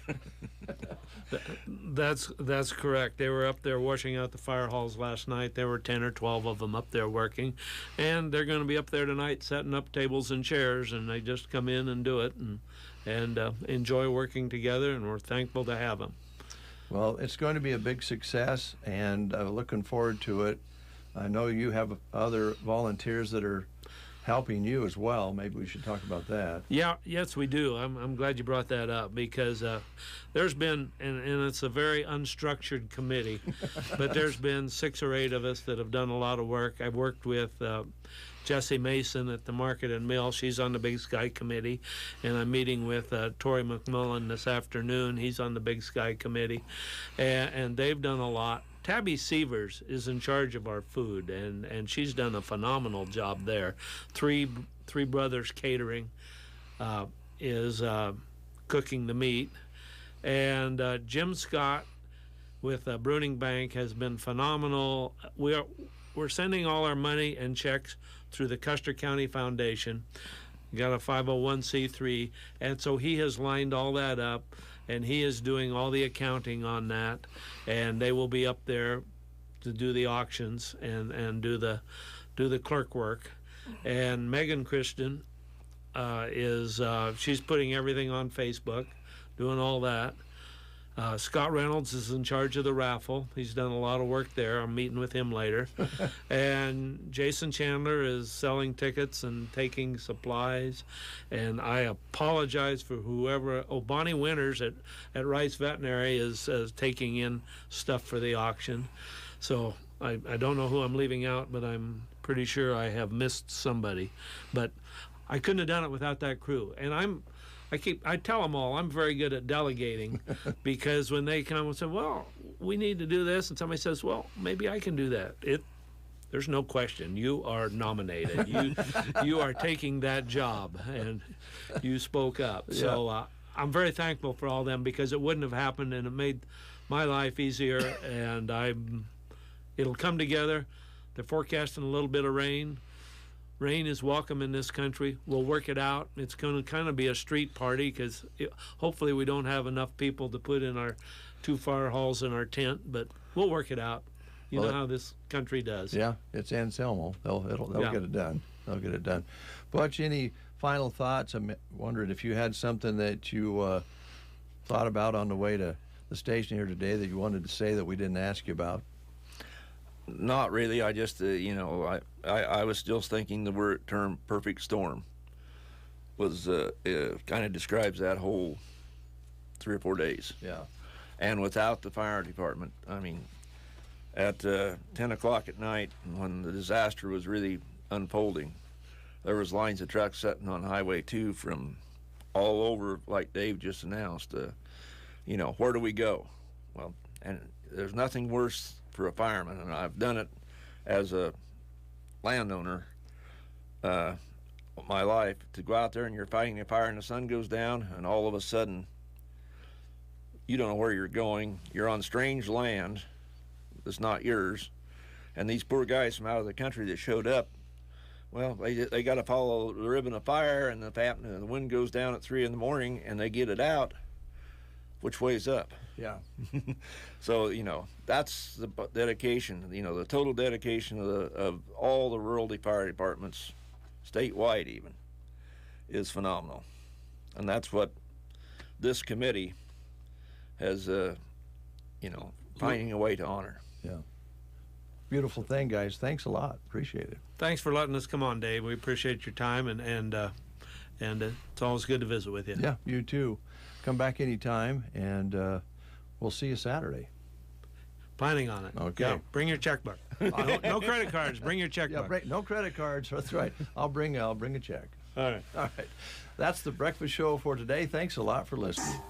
That's correct. They were up there washing out the fire halls last night. There were 10 or 12 of them up there working, and they're going to be up there tonight setting up tables and chairs, and they just come in and do it and enjoy working together, and we're thankful to have them. Well, it's going to be a big success, and looking forward to it. I know you have other volunteers that are helping you as well. Maybe we should talk about that. Yes, we do. I'm glad you brought that up, because there's been, and it's a very unstructured committee, but there's been 6 or 8 of us that have done a lot of work. I've worked with Jessie Mason at the Market and Mill. She's on the Big Sky Committee, and I'm meeting with Tori McMillan this afternoon. He's on the Big Sky Committee, and they've done a lot. Tabby Sievers is in charge of our food, and she's done a phenomenal job there. Three Brothers Catering is cooking the meat, and Jim Scott with Bruning Bank has been phenomenal. We're sending all our money and checks through the Custer County Foundation. We got a 501c3, and so he has lined all that up, and he is doing all the accounting on that, and they will be up there to do the auctions and do the clerk work. And Megan Christian she's putting everything on Facebook, doing all that. Scott Reynolds is in charge of the raffle. He's done a lot of work there. I'm meeting with him later. And Jason Chandler is selling tickets and taking supplies. And I apologize for whoever. Bonnie Winters at Rice Veterinary is taking in stuff for the auction. So I don't know who I'm leaving out, but I'm pretty sure I have missed somebody. But I couldn't have done it without that crew. And I tell them all I'm very good at delegating, because when they come and say, well, we need to do this, and somebody says, well, maybe I can do that. There's no question. You are nominated. You are taking that job, and you spoke up. Yeah. So I'm very thankful for all them, because it wouldn't have happened, and it made my life easier, and it'll come together. They're forecasting a little bit of rain. Rain is welcome in this country. We'll work it out. It's going to kind of be a street party, because hopefully we don't have enough people to put in our 2 fire halls in our tent, but we'll work it out. You know how this country does. Yeah, it's Anselmo. They'll get it done. They'll get it done. Butch, any final thoughts? I wondered if you had something that you thought about on the way to the station here today that you wanted to say that we didn't ask you about. Not really. I just, I was still thinking the term perfect storm was kind of describes that whole 3 or 4 days. Yeah. And without the fire department, I mean, at 10 o'clock at night, when the disaster was really unfolding, there was lines of trucks sitting on Highway 2 from all over, like Dave just announced. Where do we go? Well, and there's nothing worse for a fireman, and I've done it as a landowner my life, to go out there and you're fighting a fire and the sun goes down, and all of a sudden you don't know where you're going. You're on strange land that's not yours, and these poor guys from out of the country that showed up, well, they got to follow the ribbon of fire, and the wind goes down at 3 in the morning, and they get it out. Which way's up? Yeah. So, that's the dedication, the total dedication of all the rural fire departments, statewide even, is phenomenal. And that's what this committee has, finding a way to honor. Yeah. Beautiful thing, guys. Thanks a lot. Appreciate it. Thanks for letting us come on, Dave. We appreciate your time, and And it's always good to visit with you. Yeah, you too. Come back anytime, and we'll see you Saturday. Planning on it. Okay. Yeah, bring your checkbook. No credit cards. Bring your checkbook. Yeah, no credit cards. That's right. I'll bring a check. All right. All right. That's the breakfast show for today. Thanks a lot for listening.